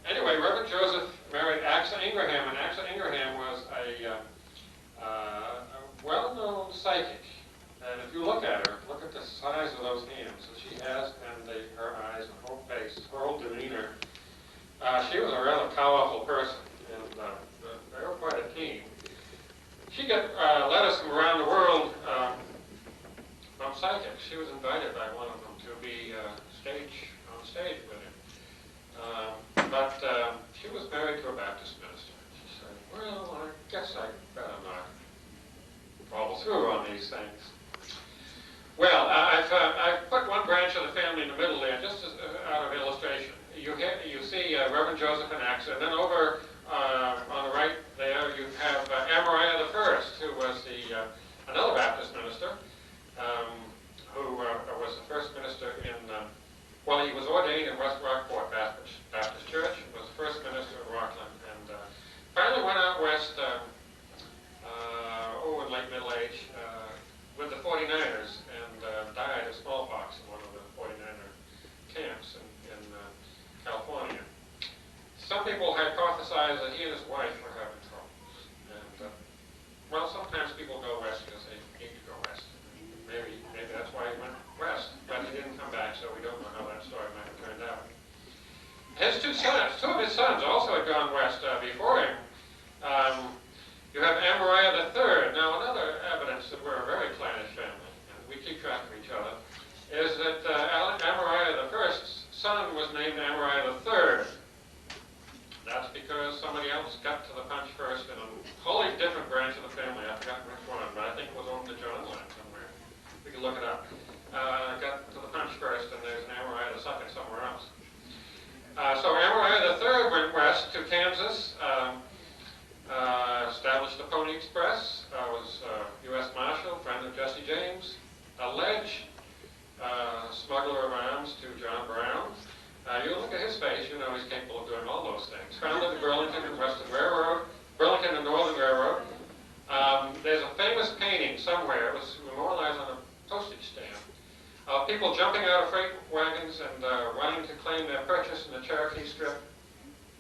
Anyway, Reverend Joseph married Axa Ingraham, and Axa Ingraham was a well-known psychic. And if you look at her, look at the size of those hands that she has, and her eyes, and her face, her whole demeanor. She was a rather powerful person, and they were quite a team. She got letters from around the world from psychics. She was invited by one of them to be on stage with him. But she was married to a Baptist minister. She said, well, I guess I better not follow through on these things. Well, I've put one branch of the family in the middle there, just as out of illustration. You see Reverend Joseph and Axa, and then over on the right there you have Amariah I, who was another Baptist minister, who was the first minister in, he was ordained in West Rockport Baptist Church, was the first minister in Rockland, and finally went out west, in late middle age, with the 49ers, and died of smallpox in one of the 49er camps in California. Some people hypothesize that he and his wife were having troubles, and well, sometimes people go west because they need to go west. Maybe that's why he went west, but he didn't come back, so we don't know how that story might have turned out. His two of his sons also had gone west before him. You have Amariah III. Now, another evidence that we're a very clannish family, and we keep track of each other, is that Amariah I's son was named Amariah III. That's because somebody else got to the punch first in a wholly different branch of the family. I forgot which one, but I think it was over the John line somewhere. We can look it up. Got to the punch first, and there's an Amariah II somewhere else. So Amariah III went west to Kansas, established the Pony Express, was U.S. Marshal, friend of Jesse James, alleged smuggler of arms to John Brown. You look at his face, you know he's capable of doing all those things. Founded the Burlington and Western Railroad, Burlington and Northern Railroad. There's a famous painting somewhere, it was memorialized on a postage stamp, of people jumping out of freight wagons and wanting to claim their purchase in the Cherokee Strip.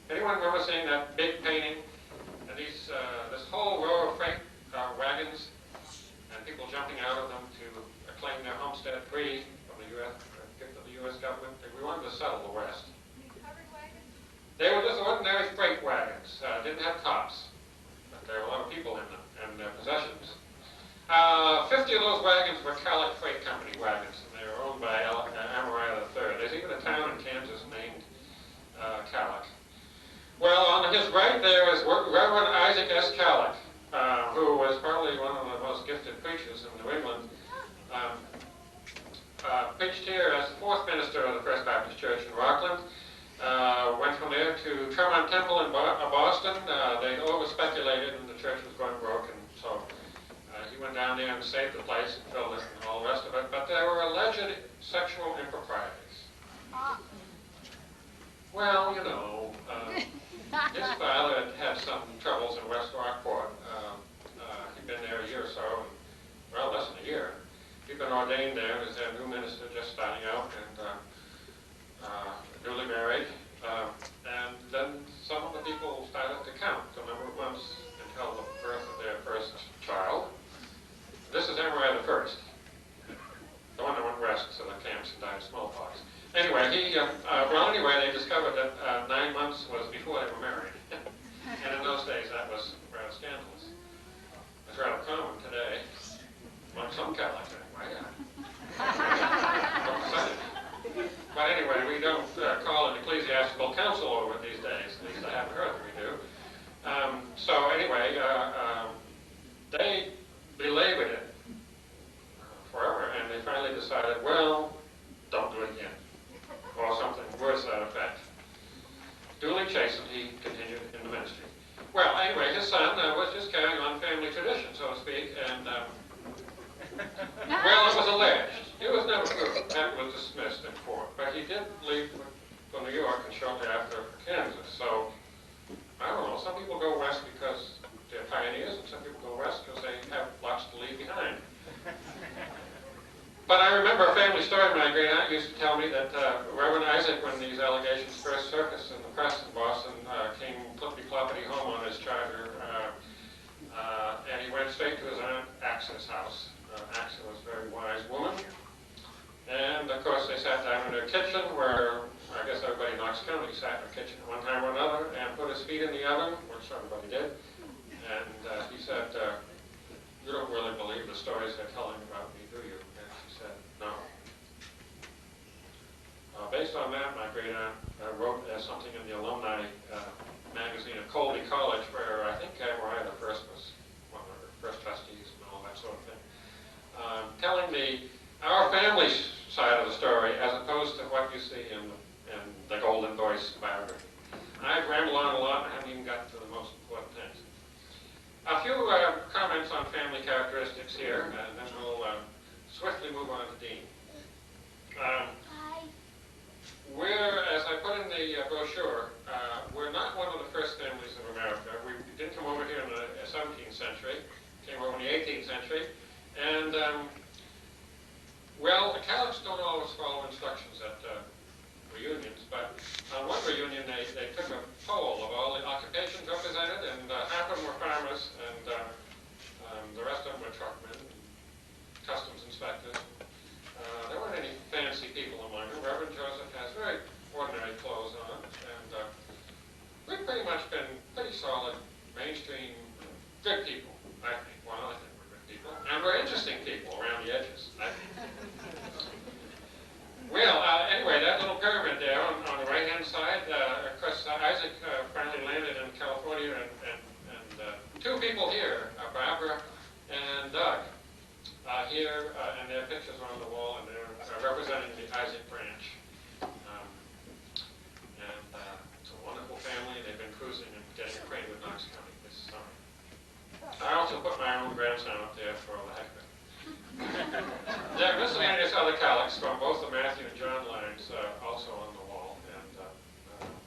Anyone remember seeing that big painting? And this whole row of freight wagons and people jumping out of them to claim their homestead free from the U.S. gift of the U.S. government. We wanted to settle the West. Covered wagons? They were just ordinary freight wagons. Didn't have tops, but there were a lot of people in them and their possessions. 50 of those wagons were Kalloch Freight Company wagons, and they were owned by Amariah III. There's even a town in Kansas named Kalloch. Well, on his right there is Reverend Isaac S. Kalloch, who was probably one of the most gifted preachers in New England. Preached here as the fourth minister of the First Baptist Church in Rockland. Went from there to Tremont Temple in Boston. They over-speculated and the church was going broke, and so he went down there and saved the place and filled it and all the rest of it. But there were alleged sexual improprieties. Well, you know, his father had some troubles in West Rockport. He'd been there a year or so, well, less than a year. He'd been ordained there as their new minister just starting out and newly married. And then some of the people started to count the number of months until the birth of their first child. This is Amariah I, the one that went west to the camps and died of smallpox. Anyway, they discovered that 9 months was before they were married. And in those days, that was rather scandalous. It's rather common today, among some Catholics anyway. But anyway, we don't call an ecclesiastical council over it these days. At least I haven't heard that we do. So anyway, they belabored it forever, and they finally decided, well, don't do it again, or something worse to that effect. Duly chastened, he continued in the ministry. Well, anyway, his son was just carrying on family tradition, so to speak, and well, it was alleged. It was never proved. That was dismissed in court. But he did leave for New York and shortly after for Kansas. So, I don't know, some people go west because they're pioneers, and some people go west because they have lots to leave behind. But I remember a family story my great aunt used to tell me that Reverend Isaac, when these allegations first surfaced in the press in Boston, came clippity-cloppity home on his charger, and he went straight to his aunt Axel's house. Axel was a very wise woman. And of course they sat down in their kitchen where I guess everybody in Knox County sat in their kitchen at one time or another and put his feet in the oven, which everybody did. And he said, you don't really believe the stories they're telling about me, do you? And she said, no. Based on that, my great aunt wrote something in the alumni magazine of Colby College, where I think Amariah I was one of the first trustees and all that sort of thing. Telling our family side of the story as opposed to what you see in the Golden Voice biography. I've rambled on a lot and I haven't even gotten to the most important things. A few comments on family characteristics here, and then we'll swiftly move on to Dean. As I put in the brochure, we're not one of the first families of America. We didn't come over here in the 17th century, came over in the 18th century, and well, the Kallochs don't always follow instructions at reunions, but on one reunion they took a poll of all the occupations represented, and half of them were farmers, and the rest of them were truckmen, customs inspectors. There weren't any fancy people among them. Reverend Joseph has very ordinary clothes on, and we've pretty much been pretty solid, mainstream, good people, I think. Well, I think we're good people. And we're interesting people around the edges, I think. Well, anyway, that little pyramid there on the right-hand side, of course, Isaac finally landed in California, and two people here, Barbara and Doug, here, and their pictures are on the wall, and they're representing the Isaac branch. It's a wonderful family. They've been cruising and getting acquainted with Knox County this summer. I also put my own grandson up there for the heck of it. There are miscellaneous other Kallochs from both the Matthew and John lines also on the wall, and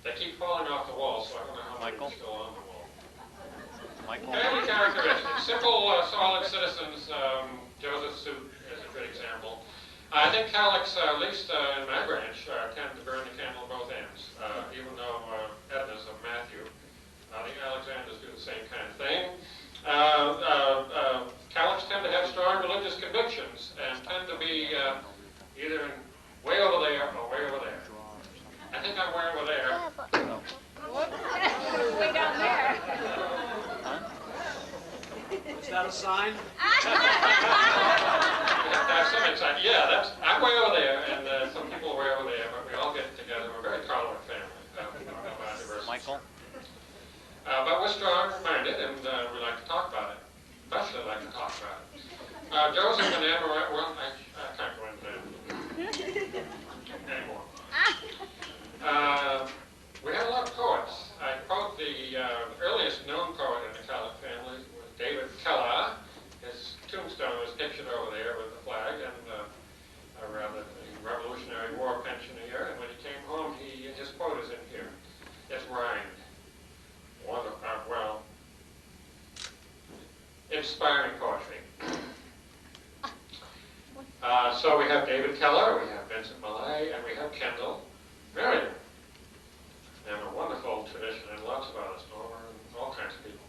they keep falling off the wall, so I don't know how many are still on the wall. Family characteristics. Simple, solid citizens. Joseph's suit is a good example. I think Kallochs, at least in my branch, tend to burn the candle at both ends, even though Edna's of Matthew. The Alexanders do the same kind of thing. Kallochs tend to have strong religious convictions and tend to be either way over there or way over there. I think I'm way over there. Way down there. Is that a sign? That's some insight. Yeah, I'm way over there, and some people are way over there, but we all get together. We're a very tolerant family. Michael? But we're strong-minded, and we like to talk about it. Especially like to talk about it. Joseph and Emma, well, I can't go into that anymore. We had a lot of poets. I quote the earliest known poet in the Kalloch family was David Killough. His tombstone is pictured over there with the flag and the Revolutionary War pensioner. And when he came home, his quote is in here. It's rhymed. Well, inspiring poetry. So we have David Killough, we have Vincent Millay, and we have Kendall Merriam. And a wonderful tradition, and lots of others, Norma, and all kinds of people.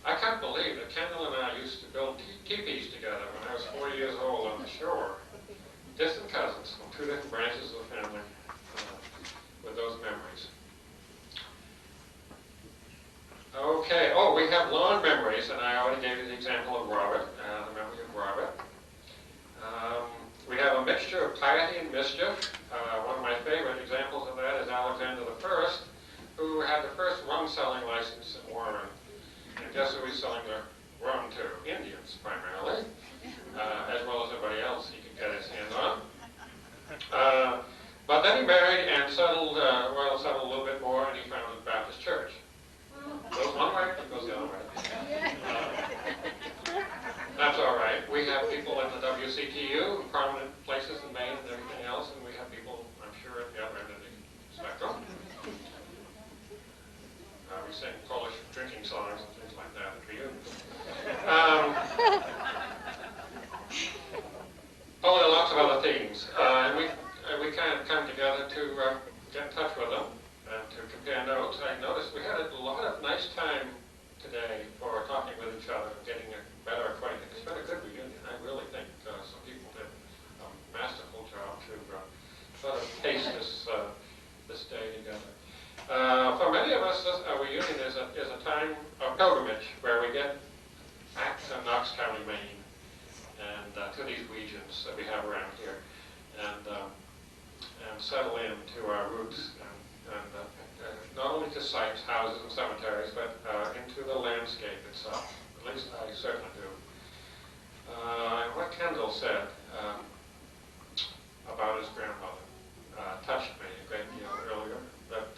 I can't believe that Kendall and I used to build teepees together when I was 4 years old on the shore. Distant cousins from two different branches of the family with those memories. Okay, we have long memories, and I already gave you the example of Robert, the memory of Robert. We have a mixture of piety and mischief. One of my favorite examples of that is Alexander I, who had the first rum selling license in Warren. And guess who he's selling the rum to? Indians, primarily, as well as everybody else he could get his hand on. But then he married and settled a little bit more, and he founded the Baptist Church. Goes one way, it goes the other way. That's all right. We have people at the WCTU, prominent places in Maine and everything else, and we have people, I'm sure, at the other end of the spectrum. We sing Polish drinking songs and things like that at reunions. There are lots of other themes. And we kind of come together to get in touch with them and to compare notes. I noticed we had a lot of nice time today for talking with each other and getting a better acquainted. It's been a good reunion. I really think some people did a masterful job to sort of pace this day together. For many of us, a reunion is a time of pilgrimage where we get back to Knox County, Maine, and to these regions that we have around here, and settle into our roots, and not only to sites, houses, and cemeteries, but into the landscape itself. At least I certainly do. And what Kendall said about his grandmother touched me a great deal earlier. But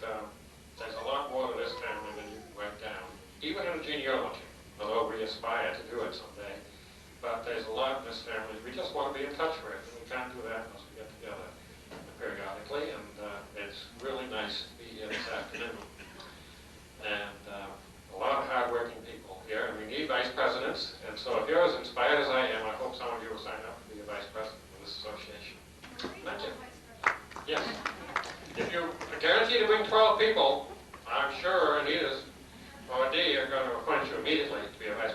there's a lot more to this family than you can write down, even in a genealogy, although we aspire to do it someday. But there's a lot in this family we just want to be in touch with, and we can't do that unless we get together periodically, and it's really nice to be here this afternoon. And a lot of hard-working people here, and we need vice presidents, and so if you're as inspired as I am, I hope some of you will sign up to be a vice president of this association. Thank you. Yes. If you guarantee to bring 12 people, I'm sure Anita's or Dee are going to appoint you immediately to be a vice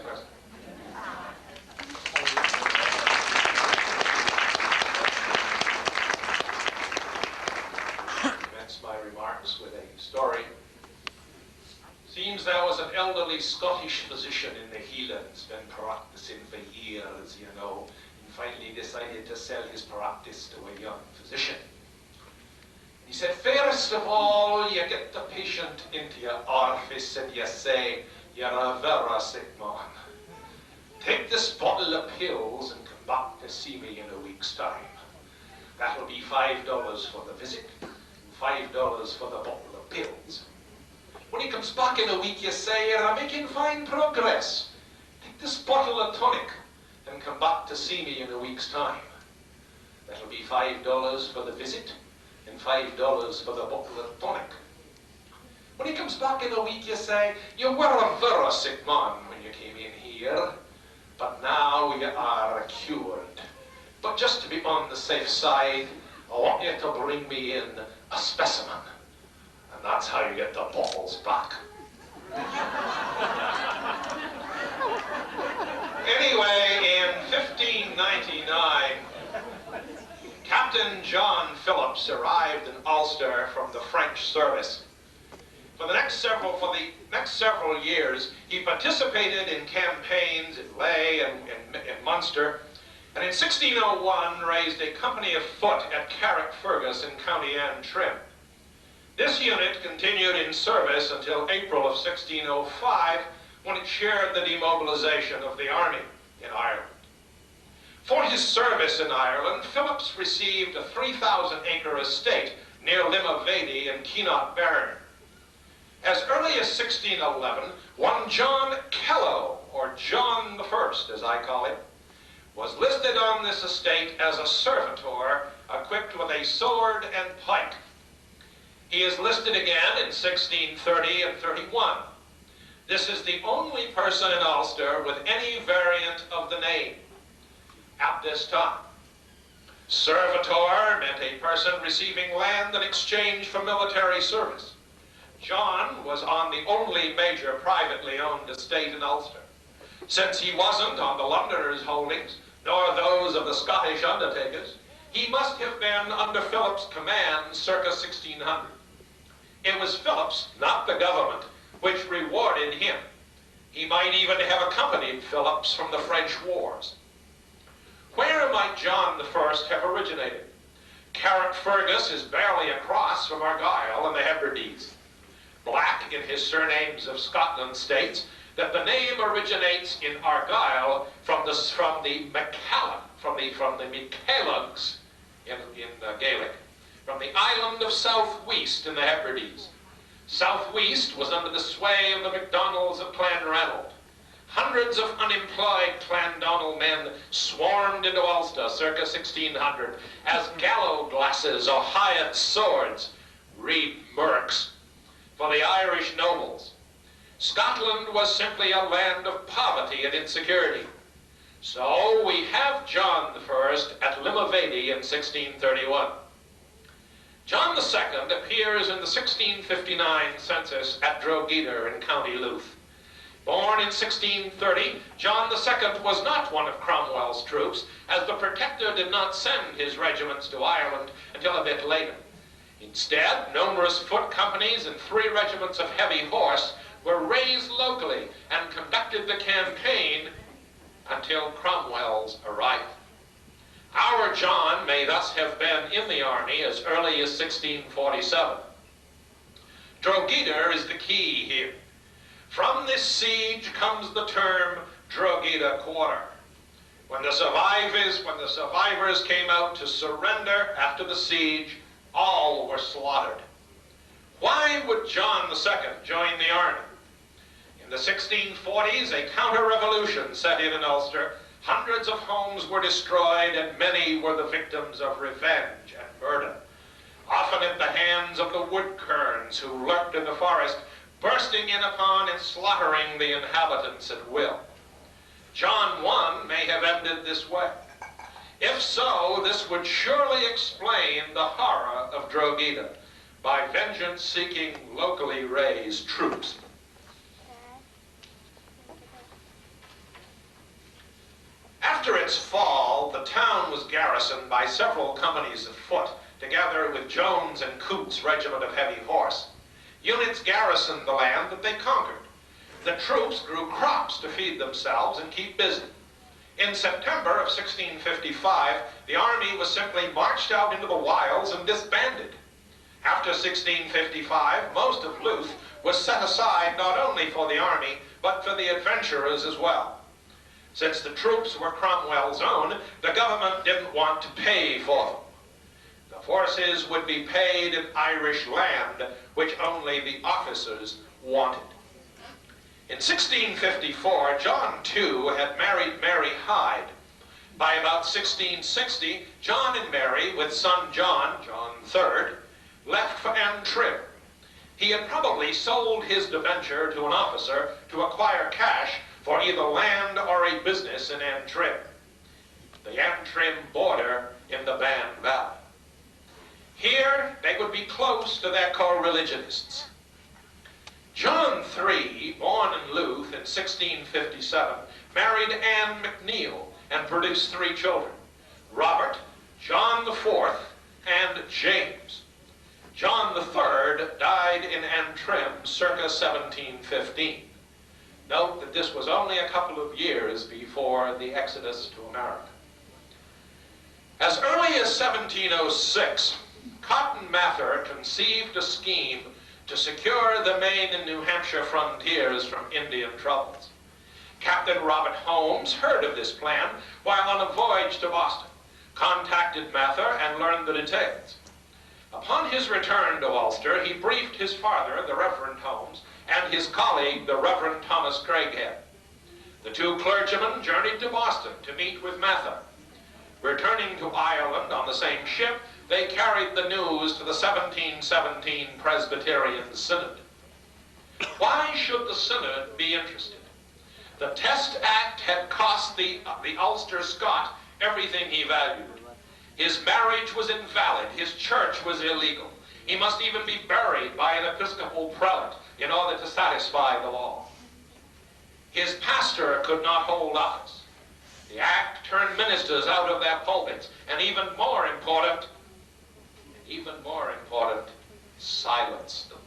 early Scottish physician in the Highlands, been practicing for years, you know, and finally decided to sell his practice to a young physician. He said, first of all, you get the patient into your office and you say, you're a very sick man. Take this bottle of pills and come back to see me in a week's time. That'll be $5 for the visit, and $5 for the bottle of pills. When he comes back in a week, you say, you're making fine progress. Take this bottle of tonic and come back to see me in a week's time. That'll be $5 for the visit and $5 for the bottle of tonic. When he comes back in a week, you say, you were a very sick man when you came in here, but now you are cured. But just to be on the safe side, I want you to bring me in a specimen. And that's how you get the bottles back. Anyway, in 1599, Captain John Phillips arrived in Ulster from the French service. For the next several years, he participated in campaigns in Ley and in Munster, and in 1601 raised a company of foot at Carrickfergus in County Antrim. This unit continued in service until April of 1605, when it shared the demobilization of the army in Ireland. For his service in Ireland, Phillips received a 3,000-acre estate near Limavady in Keenot-Bairn. As early as 1611, one John Killough, or John the First as I call him, was listed on this estate as a servitor equipped with a sword and pike. He is listed again in 1630 and 31. This is the only person in Ulster with any variant of the name at this time. Servitor meant a person receiving land in exchange for military service. John was on the only major privately owned estate in Ulster. Since he wasn't on the Londoners' holdings, nor those of the Scottish undertakers, he must have been under Phillips' command circa 1600. It was Phillips, not the government, which rewarded him. He might even have accompanied Phillips from the French wars. Where might John I have originated? Carrickfergus is barely across from Argyll and the Hebrides. Black, in his surnames of Scotland, states that the name originates in Argyll from the McCallum, from the Micallans in Gaelic, from the island of Southwest in the Hebrides. Southwest was under the sway of the MacDonalds of Clanranald. Hundreds of unemployed Clandonald men swarmed into Ulster circa 1600 as gallows glasses or hired swords, read merks, for the Irish nobles. Scotland was simply a land of poverty and insecurity. So we have John I at Limavady in 1631. John II appears in the 1659 census at Drogheda in County Louth. Born in 1630, John II was not one of Cromwell's troops, as the Protector did not send his regiments to Ireland until a bit later. Instead, numerous foot companies and 3 regiments of heavy horse were raised locally and conducted the campaign until Cromwell's arrival. Our John may thus have been in the army as early as 1647. Drogheda is the key here. From this siege comes the term Drogheda Quarter. When the survivors came out to surrender after the siege, all were slaughtered. Why would John II join the army? In the 1640s, a counter-revolution set in Ulster. Hundreds of homes were destroyed, and many were the victims of revenge and murder, often at the hands of the wood-kerns who lurked in the forest, bursting in upon and slaughtering the inhabitants at will. John I may have ended this way. If so, this would surely explain the horror of Drogheda by vengeance-seeking, locally raised troops. After its fall, the town was garrisoned by several companies of foot, together with Jones and Coote's regiment of heavy horse. Units garrisoned the land that they conquered. The troops grew crops to feed themselves and keep busy. In September of 1655, the army was simply marched out into the wilds and disbanded. After 1655, most of Louth was set aside not only for the army, but for the adventurers as well. Since the troops were Cromwell's own, the government didn't want to pay for them. The forces would be paid in Irish land, which only the officers wanted. In 1654, John, too, had married Mary Hyde. By about 1660, John and Mary, with son John III, left for Antrim. He had probably sold his debenture to an officer to acquire cash for either land or a business in Antrim, the Antrim border in the Band Valley. Here, they would be close to their co-religionists. John III, born in Louth in 1657, married Anne McNeil and produced 3 children, Robert, John IV, and James. John III died in Antrim circa 1715. Note that this was only a couple of years before the exodus to America. As early as 1706, Cotton Mather conceived a scheme to secure the Maine and New Hampshire frontiers from Indian troubles. Captain Robert Holmes heard of this plan while on a voyage to Boston, contacted Mather, and learned the details. Upon his return to Ulster, he briefed his father, the Reverend Holmes, and his colleague, the Reverend Thomas Craighead. The 2 clergymen journeyed to Boston to meet with Mather. Returning to Ireland on the same ship, they carried the news to the 1717 Presbyterian Synod. Why should the Synod be interested? The Test Act had cost the Ulster Scot everything he valued. His marriage was invalid. His church was illegal. He must even be buried by an Episcopal prelate in order to satisfy the law. His pastor could not hold office. The act turned ministers out of their pulpits, and even more important, silenced them.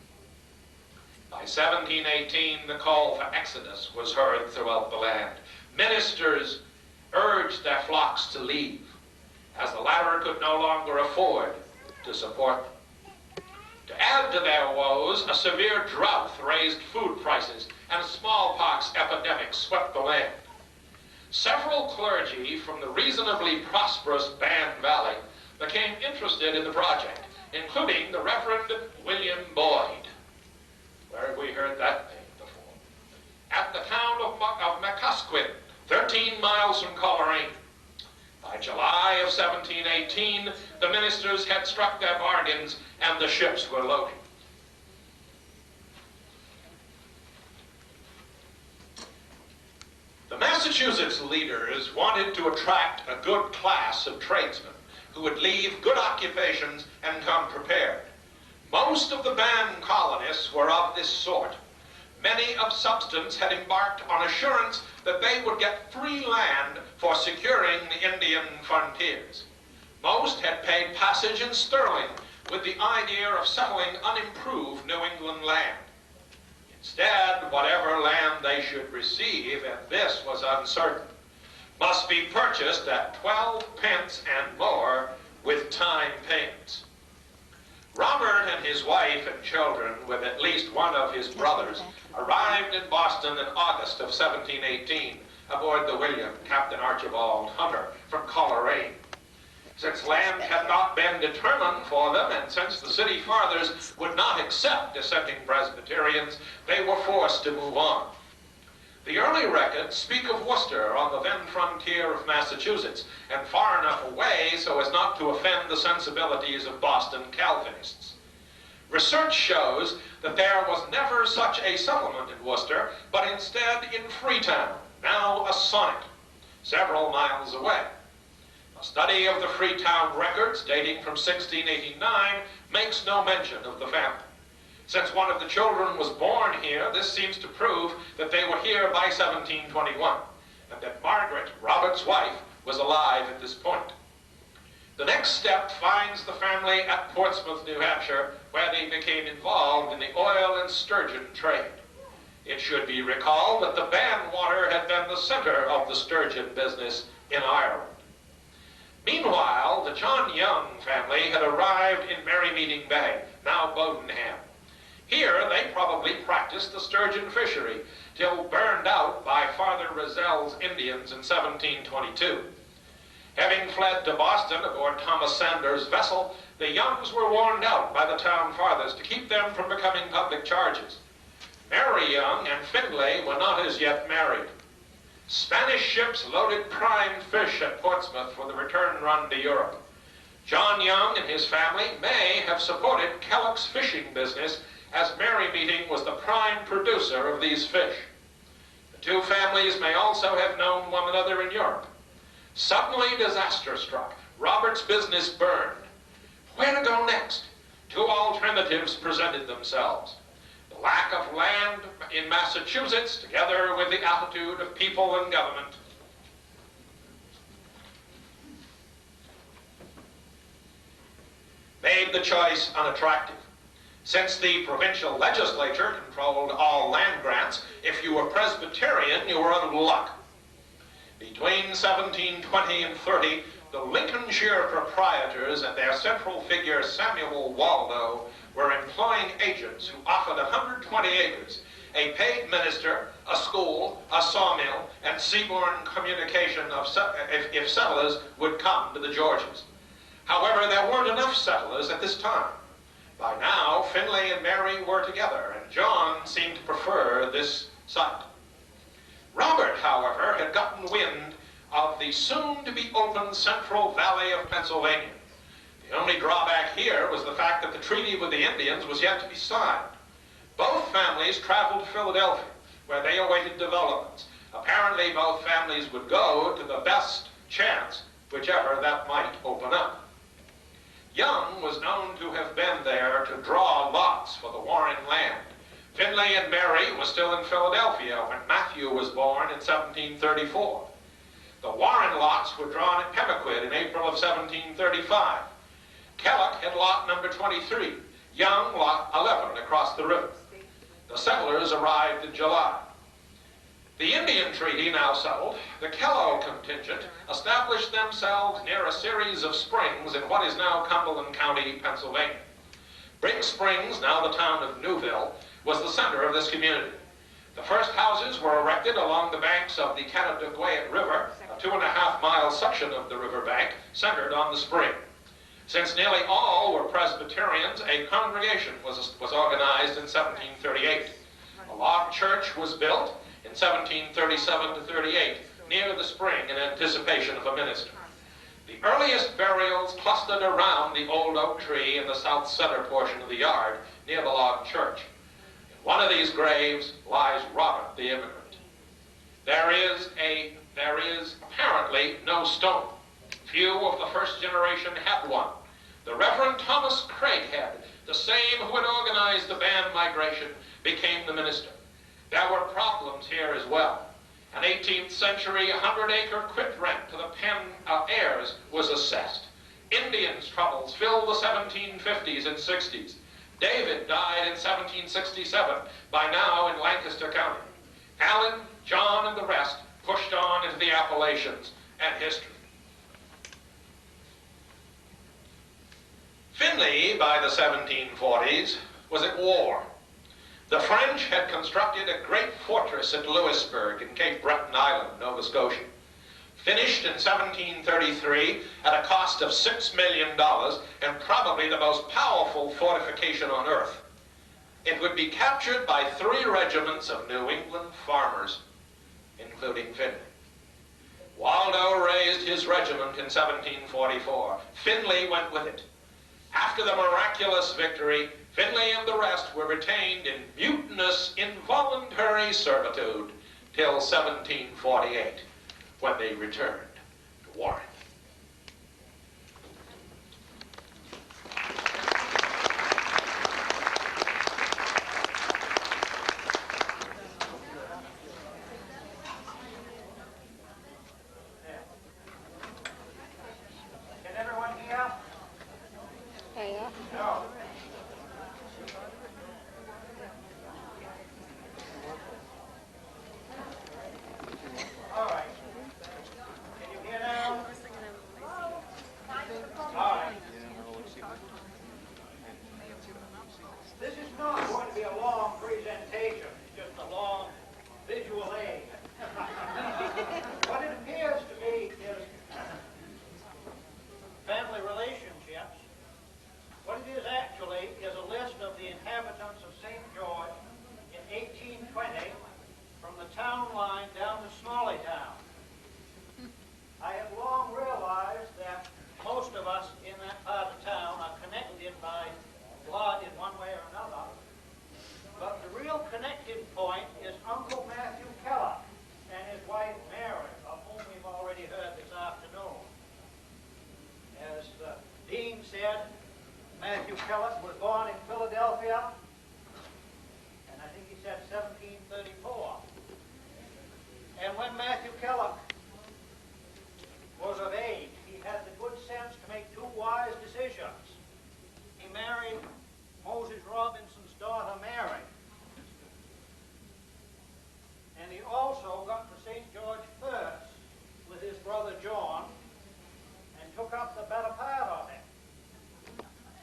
By 1718, the call for exodus was heard throughout the land. Ministers urged their flocks to leave, as the latter could no longer afford to support them. To add to their woes, a severe drought raised food prices, and a smallpox epidemic swept the land. Several clergy from the reasonably prosperous Band Valley became interested in the project, including the Reverend William Boyd. Where have we heard that name before? At the town of McCusquin, 13 miles from Coleraine. By July of 1718, the ministers had struck their bargains and the ships were loading. The Massachusetts leaders wanted to attract a good class of tradesmen who would leave good occupations and come prepared. Most of the band colonists were of this sort. Many of substance had embarked on assurance that they would get free land for securing the Indian frontiers. Most had paid passage in sterling with the idea of settling unimproved New England land. Instead, whatever land they should receive, and this was uncertain, must be purchased at 12 pence and more with time payments. Robert and his wife and children, with at least one of his brothers, arrived in Boston in August of 1718 aboard the William, Captain Archibald Hunter, from Coleraine. Since land had not been determined for them, and since the city fathers would not accept dissenting Presbyterians, they were forced to move on. The early records speak of Worcester on the then frontier of Massachusetts, and far enough away so as not to offend the sensibilities of Boston Calvinists. Research shows that there was never such a settlement in Worcester, but instead in Freetown, now a sonnet, several miles away. A study of the Freetown records, dating from 1689, makes no mention of the family. Since one of the children was born here, this seems to prove that they were here by 1721, and that Margaret, Robert's wife, was alive at this point. The next step finds the family at Portsmouth, New Hampshire, where they became involved in the oil and sturgeon trade. It should be recalled that the Banwater had been the center of the sturgeon business in Ireland. Meanwhile, the John Young family had arrived in Merrymeeting Bay, now Bowdenham. Here they probably practiced the sturgeon fishery till burned out by Father Rozel's Indians in 1722. Having fled to Boston aboard Thomas Sanders' vessel, the Youngs were warned out by the town fathers to keep them from becoming public charges. Mary Young and Findlay were not as yet married. Spanish ships loaded prime fish at Portsmouth for the return run to Europe. John Young and his family may have supported Kalloch's fishing business, as Merrymeeting was the prime producer of these fish. The two families may also have known one another in Europe. Suddenly disaster struck. Robert's business burned. Where to go next? Two alternatives presented themselves. The lack of land in Massachusetts, together with the attitude of people and government, made the choice unattractive. Since the provincial legislature controlled all land grants, if you were Presbyterian, you were out of luck. Between 1720 and 30, the Lincolnshire proprietors and their central figure Samuel Waldo were employing agents who offered 120 acres, a paid minister, a school, a sawmill, and seaborne communication if settlers would come to the Georges. However, there weren't enough settlers at this time. By now, Findlay and Mary were together, and John seemed to prefer this site. Robert, however, had gotten wind of the soon-to-be-open Central Valley of Pennsylvania. The only drawback here was the fact that the treaty with the Indians was yet to be signed. Both families traveled to Philadelphia, where they awaited developments. Apparently, both families would go to the best chance, whichever that might open up. Young was known to have been there to draw lots for the Warren land. Findlay and Mary were still in Philadelphia when Matthew was born in 1734. The Warren lots were drawn at Pemaquid in April of 1735. Kalloch had lot number 23, Young lot 11 across the river. The settlers arrived in July. The Indian treaty now settled, the Kalloch contingent established themselves near a series of springs in what is now Cumberland County, Pennsylvania. Big Springs, now the town of Newville, was the center of this community. The first houses were erected along the banks of the Canandaigua River, a 2.5-mile section of the riverbank centered on the spring. Since nearly all were Presbyterians, a congregation was organized in 1738. A log church was built in 1737 to 38 near the spring in anticipation of a minister. The earliest burials clustered around the old oak tree in the south center portion of the yard near the log church. In one of these graves lies Robert the immigrant. There is apparently no stone. Few of the first generation had one. The Reverend Thomas Craighead, the same who had organized the band migration, became the minister. There were problems here as well. An 18th century 100-acre quit rent to the Penn heirs was assessed. Indians' troubles filled the 1750s and 60s. David died in 1767, by now in Lancaster County. Allen, John, and the rest pushed on into the Appalachians and history. Findlay, by the 1740s, was at war. The French had constructed a great fortress at Louisburg in Cape Breton Island, Nova Scotia. Finished in 1733 at a cost of $6 million and probably the most powerful fortification on earth. It would be captured by 3 regiments of New England farmers, including Findlay. Waldo raised his regiment in 1744. Findlay went with it. After the miraculous victory, Findlay and the rest were retained in mutinous, involuntary servitude till 1748, when they returned to Warren. Can everyone hear? Yeah. No. Matthew Kalloch was born in Philadelphia, and I think he said 1734. And when Matthew Kalloch was of age, he had the good sense to make two wise decisions. He married Moses Robinson's daughter, Mary. And he also got to St. George first with his brother John and took up the better part of it.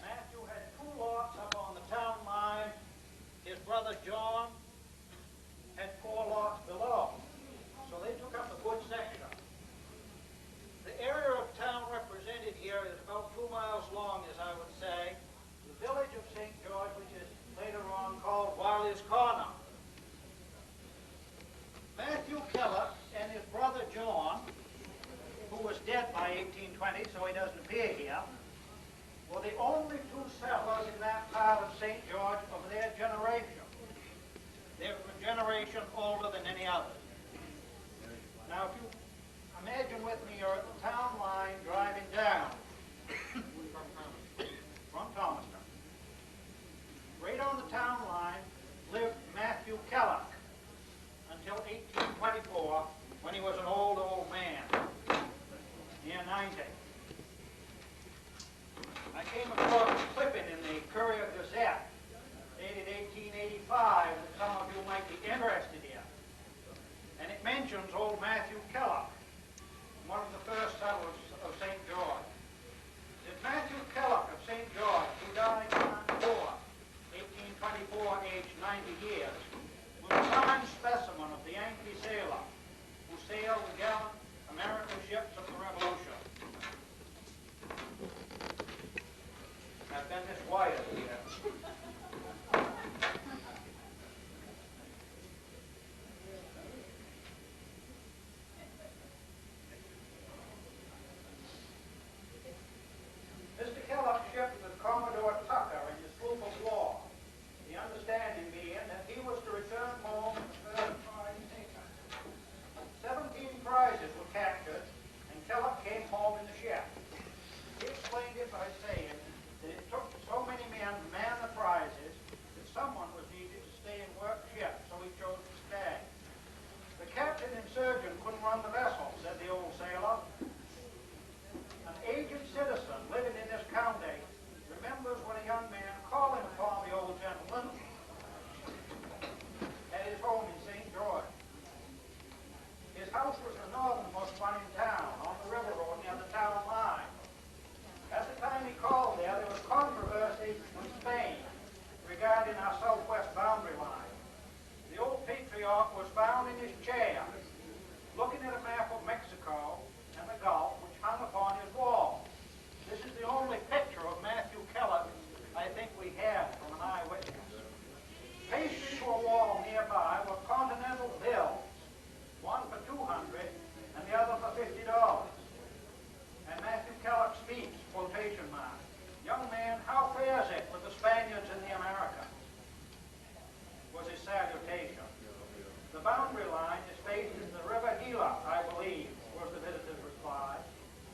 Matthew had 2 lots up on the town line. His brother John had 4 lots below. So they took up a good section. The area of town represented here is about 2 miles long, as I would say. The village of St. George, which is later on called Wiley's Corner. Matthew Kalloch and his brother John, who was dead by 1820, so he doesn't appear here, were the only 2 settlers in that part of St. George of their generation. They were a generation older than any other. Now, if you imagine with me, you're at the town line driving down from Thomastown. Right on the town line lived Matthew Kalloch until 1824, when he was an old man, near 90. I came across a clipping in the Courier Gazette, dated 1885, that some of you might be interested in. And it mentions old Matthew Kalloch, one of the first settlers of St. George. It's Matthew Kalloch of St. George, who died in 1824, aged 90 years, was a fine specimen of the Yankee sailor who sailed the gallant American ships of the Revolution. I've been this wired here. Mr. Kalloch shipped with Commodore Tucker in his sloop of war, the understanding being that he was to return home with the first prize taken. 17 prizes were captured, and Kalloch came home in the ship. He explained it by saying that it took so many men to man the prizes that someone was needed to stay and work ship, so he chose to stay. The captain and surgeon couldn't run the vessel, said the old sailor. An aged citizen living in this county remembers when a young man calling upon the old gentleman at his home in St. George. His house was the northernmost one in town, on the river road near the town line. At the time he called there was controversy with Spain regarding our southwest boundary line. The old patriarch was found in his chair, looking at a map of Mexico and the Gulf, which hung upon his wall. This is the only picture of Matthew Kalloch I think we have from an eyewitness. Pasted to a wall nearby were continental bills, one for $200 and the other for $50. And Matthew Kalloch speaks, quotation mark, "Young man, how fares it with the Spaniards and the Americans?" was his salutation. The boundary line is faced in the River Gila, I believe, was the visitor's reply.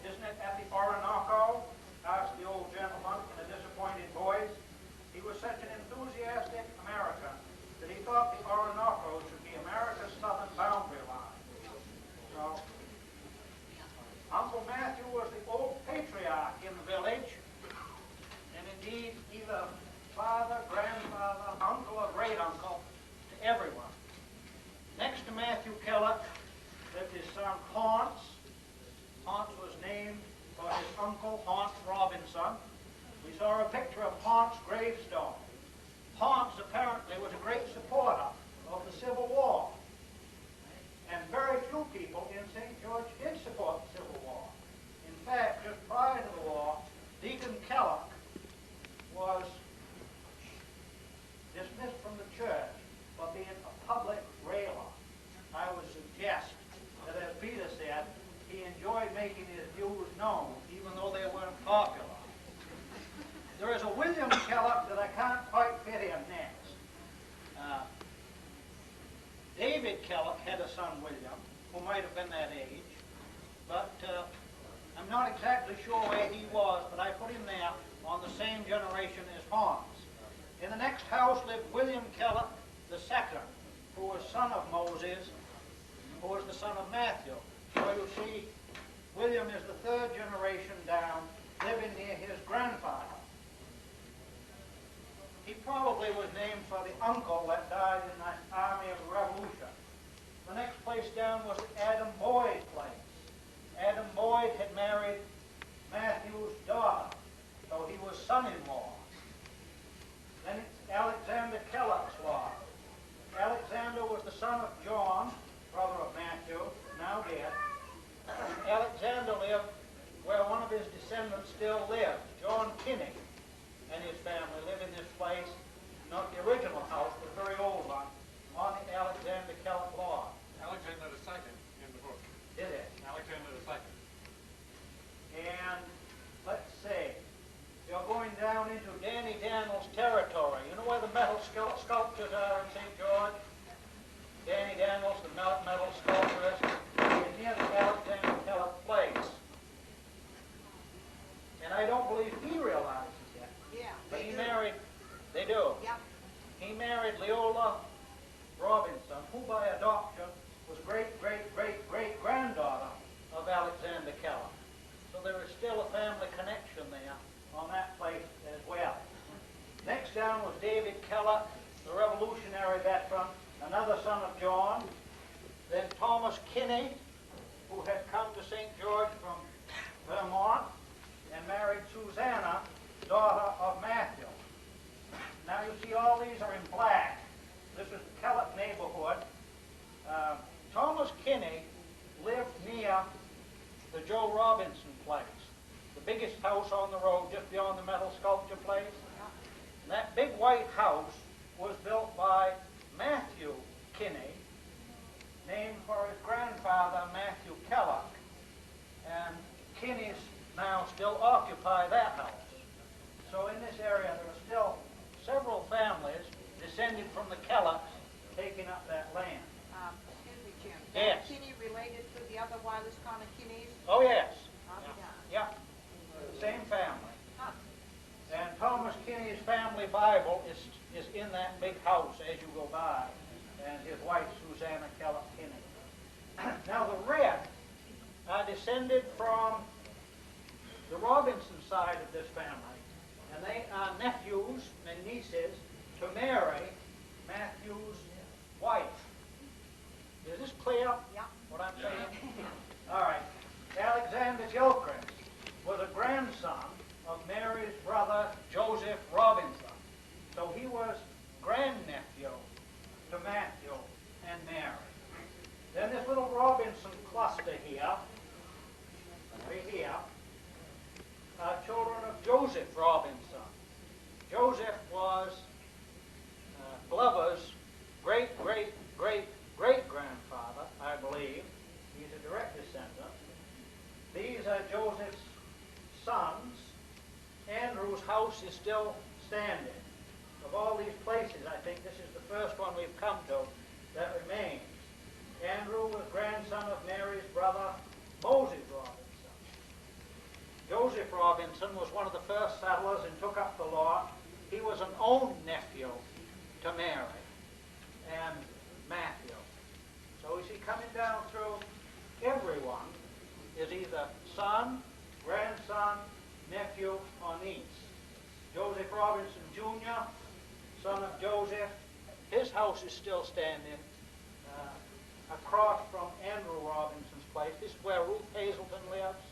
"Isn't it at the Orinoco?" asked the old gentleman in a disappointed voice. He was such an enthusiastic American that he thought the Orinoco should be America's southern boundary line. So, Uncle Matthew was the old patriarch in the village, and indeed either father, grandfather, uncle, or great-uncle to everyone. Next to Matthew Kalloch lived his son Haunce. Haunce was named for his uncle, Haunce Robinson. We saw a picture of Haunce's gravestone. Haunce apparently was a great supporter of the Civil War. And very few people in St. George did support the Civil War. In fact, just prior to the war, Deacon Kalloch was dismissed from the church for being a public railer. I would suggest that, as Peter said, he enjoyed making his views known, even though they weren't popular. There is a William Kalloch that I can't quite fit in next. David Kalloch had a son, William, who might have been that age, but I'm not exactly sure where he was, but I put him there on the same generation as Hans. In the next house lived William Kalloch II, who was son of Moses, who was the son of Matthew. So you see, William is the third generation down, living near his grandfather. He probably was named for the uncle that died in the Army of the Revolution. The next place down was Adam Boyd's place. Adam Boyd had married Matthew's daughter, so he was son-in-law. Then it's Alexander Kalloch's lot. Alexander was the son of John, brother of Matthew, now dead. Alexander lived where one of his descendants still lives, John Kinney and his family live in this place, not the original house, but a very old one, on the Alexander Kalloch lot. Alexander II in the book. Did it? Alexander II. And let's see, you're going down into Danny Daniels territory. You know where the metal sculptures are in St. George? Danny Daniels, the metal sculptures, is near the Alexander Kalloch place. And I don't believe he realizes it. Yeah. But he married, they do. Yep. He married Leola Robinson, who by adoption was great-great-great-great-granddaughter of Alexander Kalloch. So there is still a family connection there on that place as well. Next down was David Kalloch, the Revolutionary veteran, another son of John. Then Thomas Kinney, who had come to St. George from Vermont and married Susanna, daughter of Matthew. Now you see all these are in black. This is the Kalloch neighborhood. Thomas Kinney lived near the Joe Robinson place, the biggest house on the road just beyond the metal sculpture place. And that big white house was built by Matthew Kinney, named for his grandfather Matthew Kalloch. And Kinneys now still occupy that house. So in this area there are still several families descended from the Kallochs taking up that land. Excuse me, Jim. Yes. Kinney related to the other wireless kind of Kinneys? Oh yes. Yeah. Yeah. Same family. Huh. And Thomas Kinney's family Bible is in that big house as you go by, and his wife Susanna Kalloch Kinney. Now the red are descended from the Robinson side of this family, and they are nephews and nieces to Mary, Matthew's wife. Is this clear? Yeah. What I'm saying? All right. Alexander Gilchrist was a grandson of Mary's brother Joseph Robinson. So he was grandnephew to Matthew and Mary. Then this little Robinson cluster here, right here, are children of Joseph Robinson. Joseph was Glover's great-great-great-great-grandfather, I believe. He's a direct descendant. These are Joseph's sons. Andrew's house is still standing. Of all these places, I think this is the first one we've come to that remains. Andrew was grandson of Mary's brother, Moses Robinson. Joseph Robinson was one of the first settlers and took up the lot. He was an own nephew to Mary and Matthew. So you see, coming down through, everyone is either son, grandson, nephew, or niece. Joseph Robinson Jr., son of Joseph, his house is still standing across from Andrew Robinson's place. This is where Ruth Hazelton lives.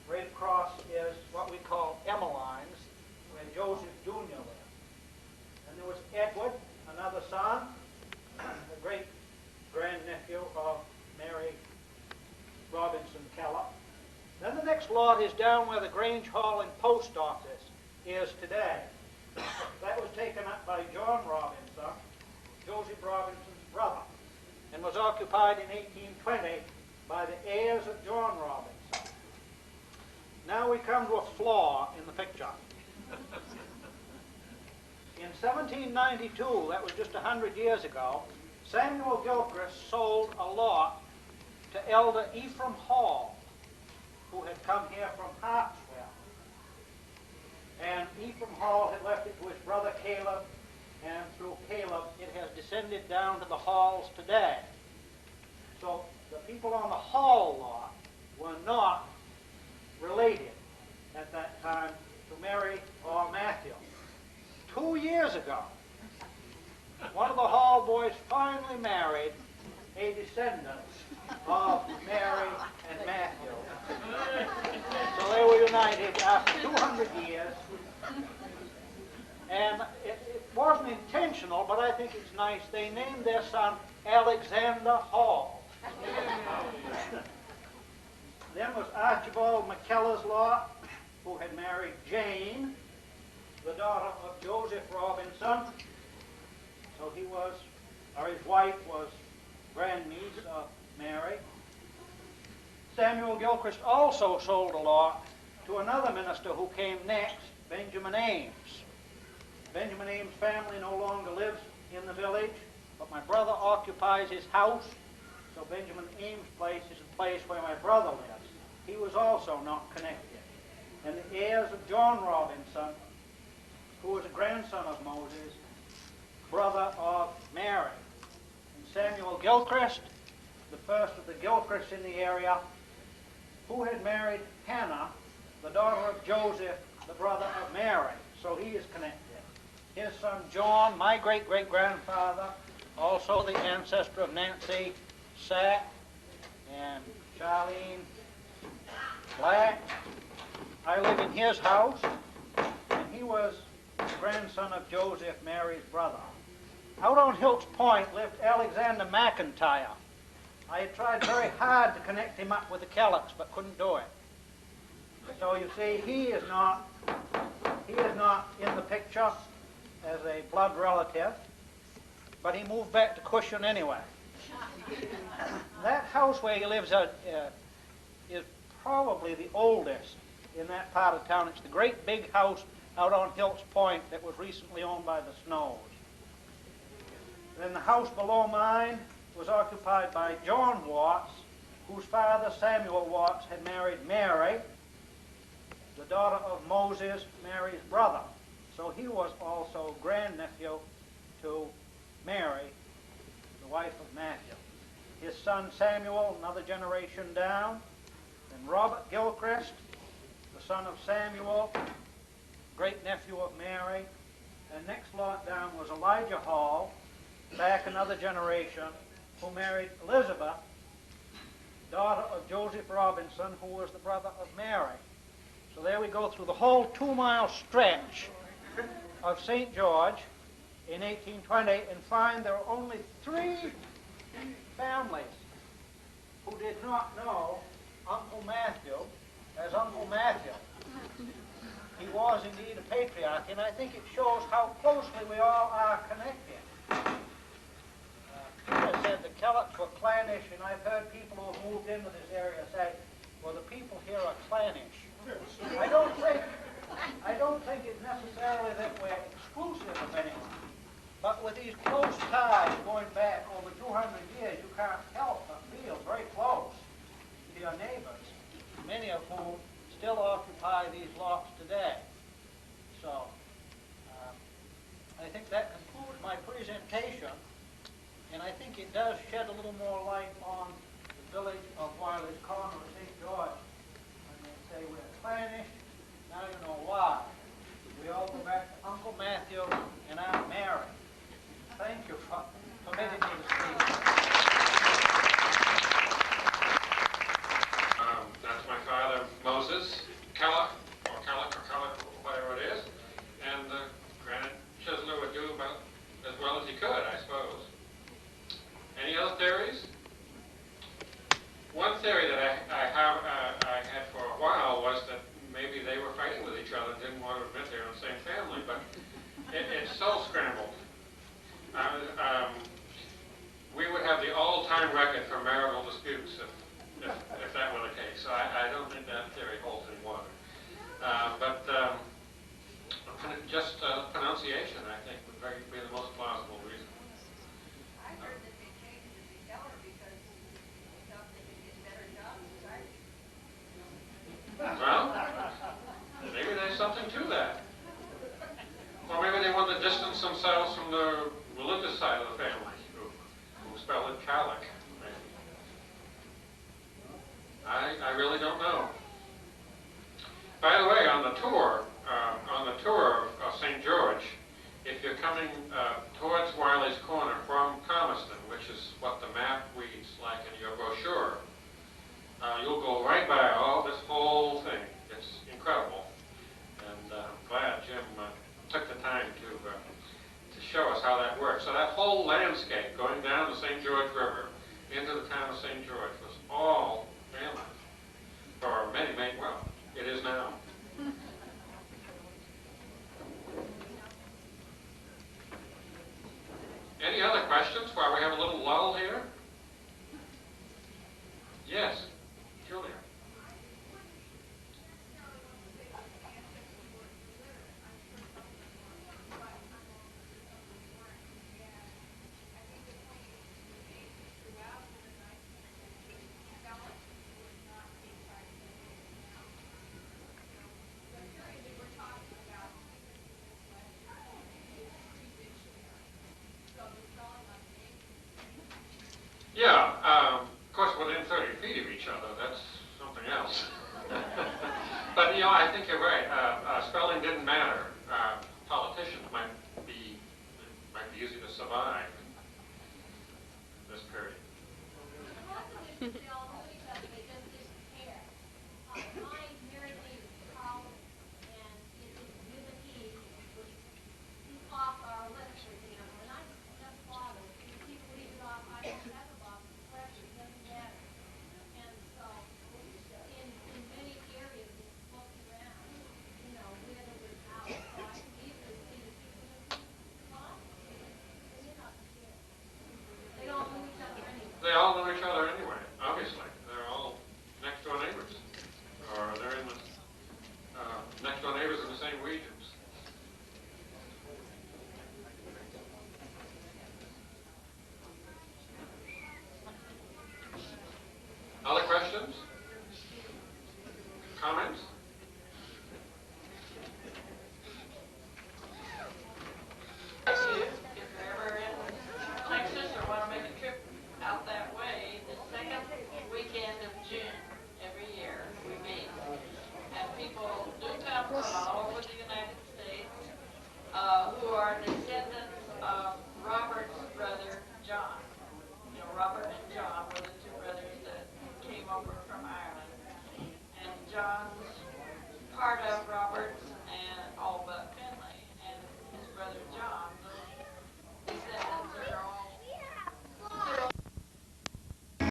Right across is what we call Emmeline's, where Joseph Jr. lived. And there was Edward, another son, a great-grandnephew of Mary Robinson Kalloch. Then the next lot is down where the Grange Hall and Post Office is today. That was taken up by John Robinson, Joseph Robinson's brother, and was occupied in 1820 by the heirs of John Robinson. Now we come to a flaw in the picture. In 1792, that was just 100 years ago, Samuel Gilchrist sold a lot to Elder Ephraim Hall, who had come here from Hartsville. Hall had left it to his brother Caleb, and through Caleb it has descended down to the Halls today. So the people on the Hall lot were not related at that time to Mary or Matthew. 2 years ago, one of the Hall boys finally married a descendant of Mary and Matthew. So they were united after 200 years. And it wasn't intentional, but I think it's nice. They named their son Alexander Hall. Then was Archibald McKellar's lot, who had married Jane, the daughter of Joseph Robinson. So he was, or his wife was grandniece of Mary. Samuel Gilchrist also sold a lot to another minister who came next, Benjamin Ames. Benjamin Ames' family no longer lives in the village, but my brother occupies his house, so Benjamin Ames' place is the place where my brother lives. He was also not connected. And the heirs of John Robinson, who was a grandson of Moses, brother of Mary. And Samuel Gilchrist, the first of the Gilchrists in the area, who had married Hannah, the daughter of Joseph, the brother of Mary. So he is connected. His son John, my great-great-grandfather, also the ancestor of Nancy Sack and Charlene Black. I live in his house, and he was the grandson of Joseph, Mary's brother. Out on Hilt's Point lived Alexander McIntyre. I had tried very hard to connect him up with the Kallochs, but couldn't do it. So you see, he is not in the picture as a blood relative, but he moved back to Cushion anyway. That house where he lives is probably the oldest in that part of town. It's the great big house out on Hilt's Point that was recently owned by the Snows. Then the house below mine was occupied by John Watts, whose father, Samuel Watts, had married Mary, the daughter of Moses, Mary's brother. So he was also grandnephew to Mary, the wife of Matthew. His son Samuel, another generation down, and Robert Gilchrist, the son of Samuel, great-nephew of Mary, and next lot down was Elijah Hall, back another generation, who married Elizabeth, daughter of Joseph Robinson, who was the brother of Mary. So there we go through the whole 2-mile stretch of St. George in 1820 and find there are only 3 families who did not know Uncle Matthew as Uncle Matthew. He was indeed a patriarch, and I think it shows how closely we all are connected. Peter said the Kallochs were clannish, and I've heard people who have moved into this area say, well, the people here are clannish. I don't think it's necessarily that we're exclusive of anyone, but with these close ties going back over 200 years, you can't help but feel very close to your neighbors, many of whom still occupy these lots today. So, I think that concludes my presentation, and I think it does shed a little more light on the village of Wiley's Corner of St. George. When they say we're clannish, now you know why. We all go back to Uncle Matthew and Aunt Mary. Thank you for permitting me to speak. That's my father, Moses Kalloch, or Kalloch, whatever it is. And Granite Chisler would do about as well as he could, I suppose. Any other theories? One theory that I had for a while was that maybe they were fighting with each other and didn't want to admit they were in the same family, but it's so scrambled. We would have the all-time record for marital disputes if that were the case. So I don't think that theory holds any water. But just pronunciation, I think, would be the most plausible reason. I heard that they changed it to Keller because they thought they could get better jobs, right? Well, maybe there's something to that. know. By the way, on the tour of St. George, if you're coming towards Wiley's Corner from Palmerston, which is what the map reads like in your brochure, you'll go right by all this whole thing. It's incredible. And I'm glad Jim took the time to show us how that works. So that whole landscape going down the St. George River into the town of St. George was all family for many, many, well, it is now. Any other questions while we have a little lull here? Yes, Julia. Yeah, of course, within 30 feet of each other, that's something else. But, you know, I think you're right. Spelling didn't matter. Politicians might be easy to survive in this period. They all know each other anyway, obviously. They're all next door neighbors. Or they're in the next door neighbors in the same regions. Other questions? Comments? If you're ever in Texas or want to make a trip out that way, the second weekend of June every year we meet. And people do come from all over the United States who are descendants of Robert's brother John. You know, Robert and John were the two brothers that came over from Ireland. And John's part of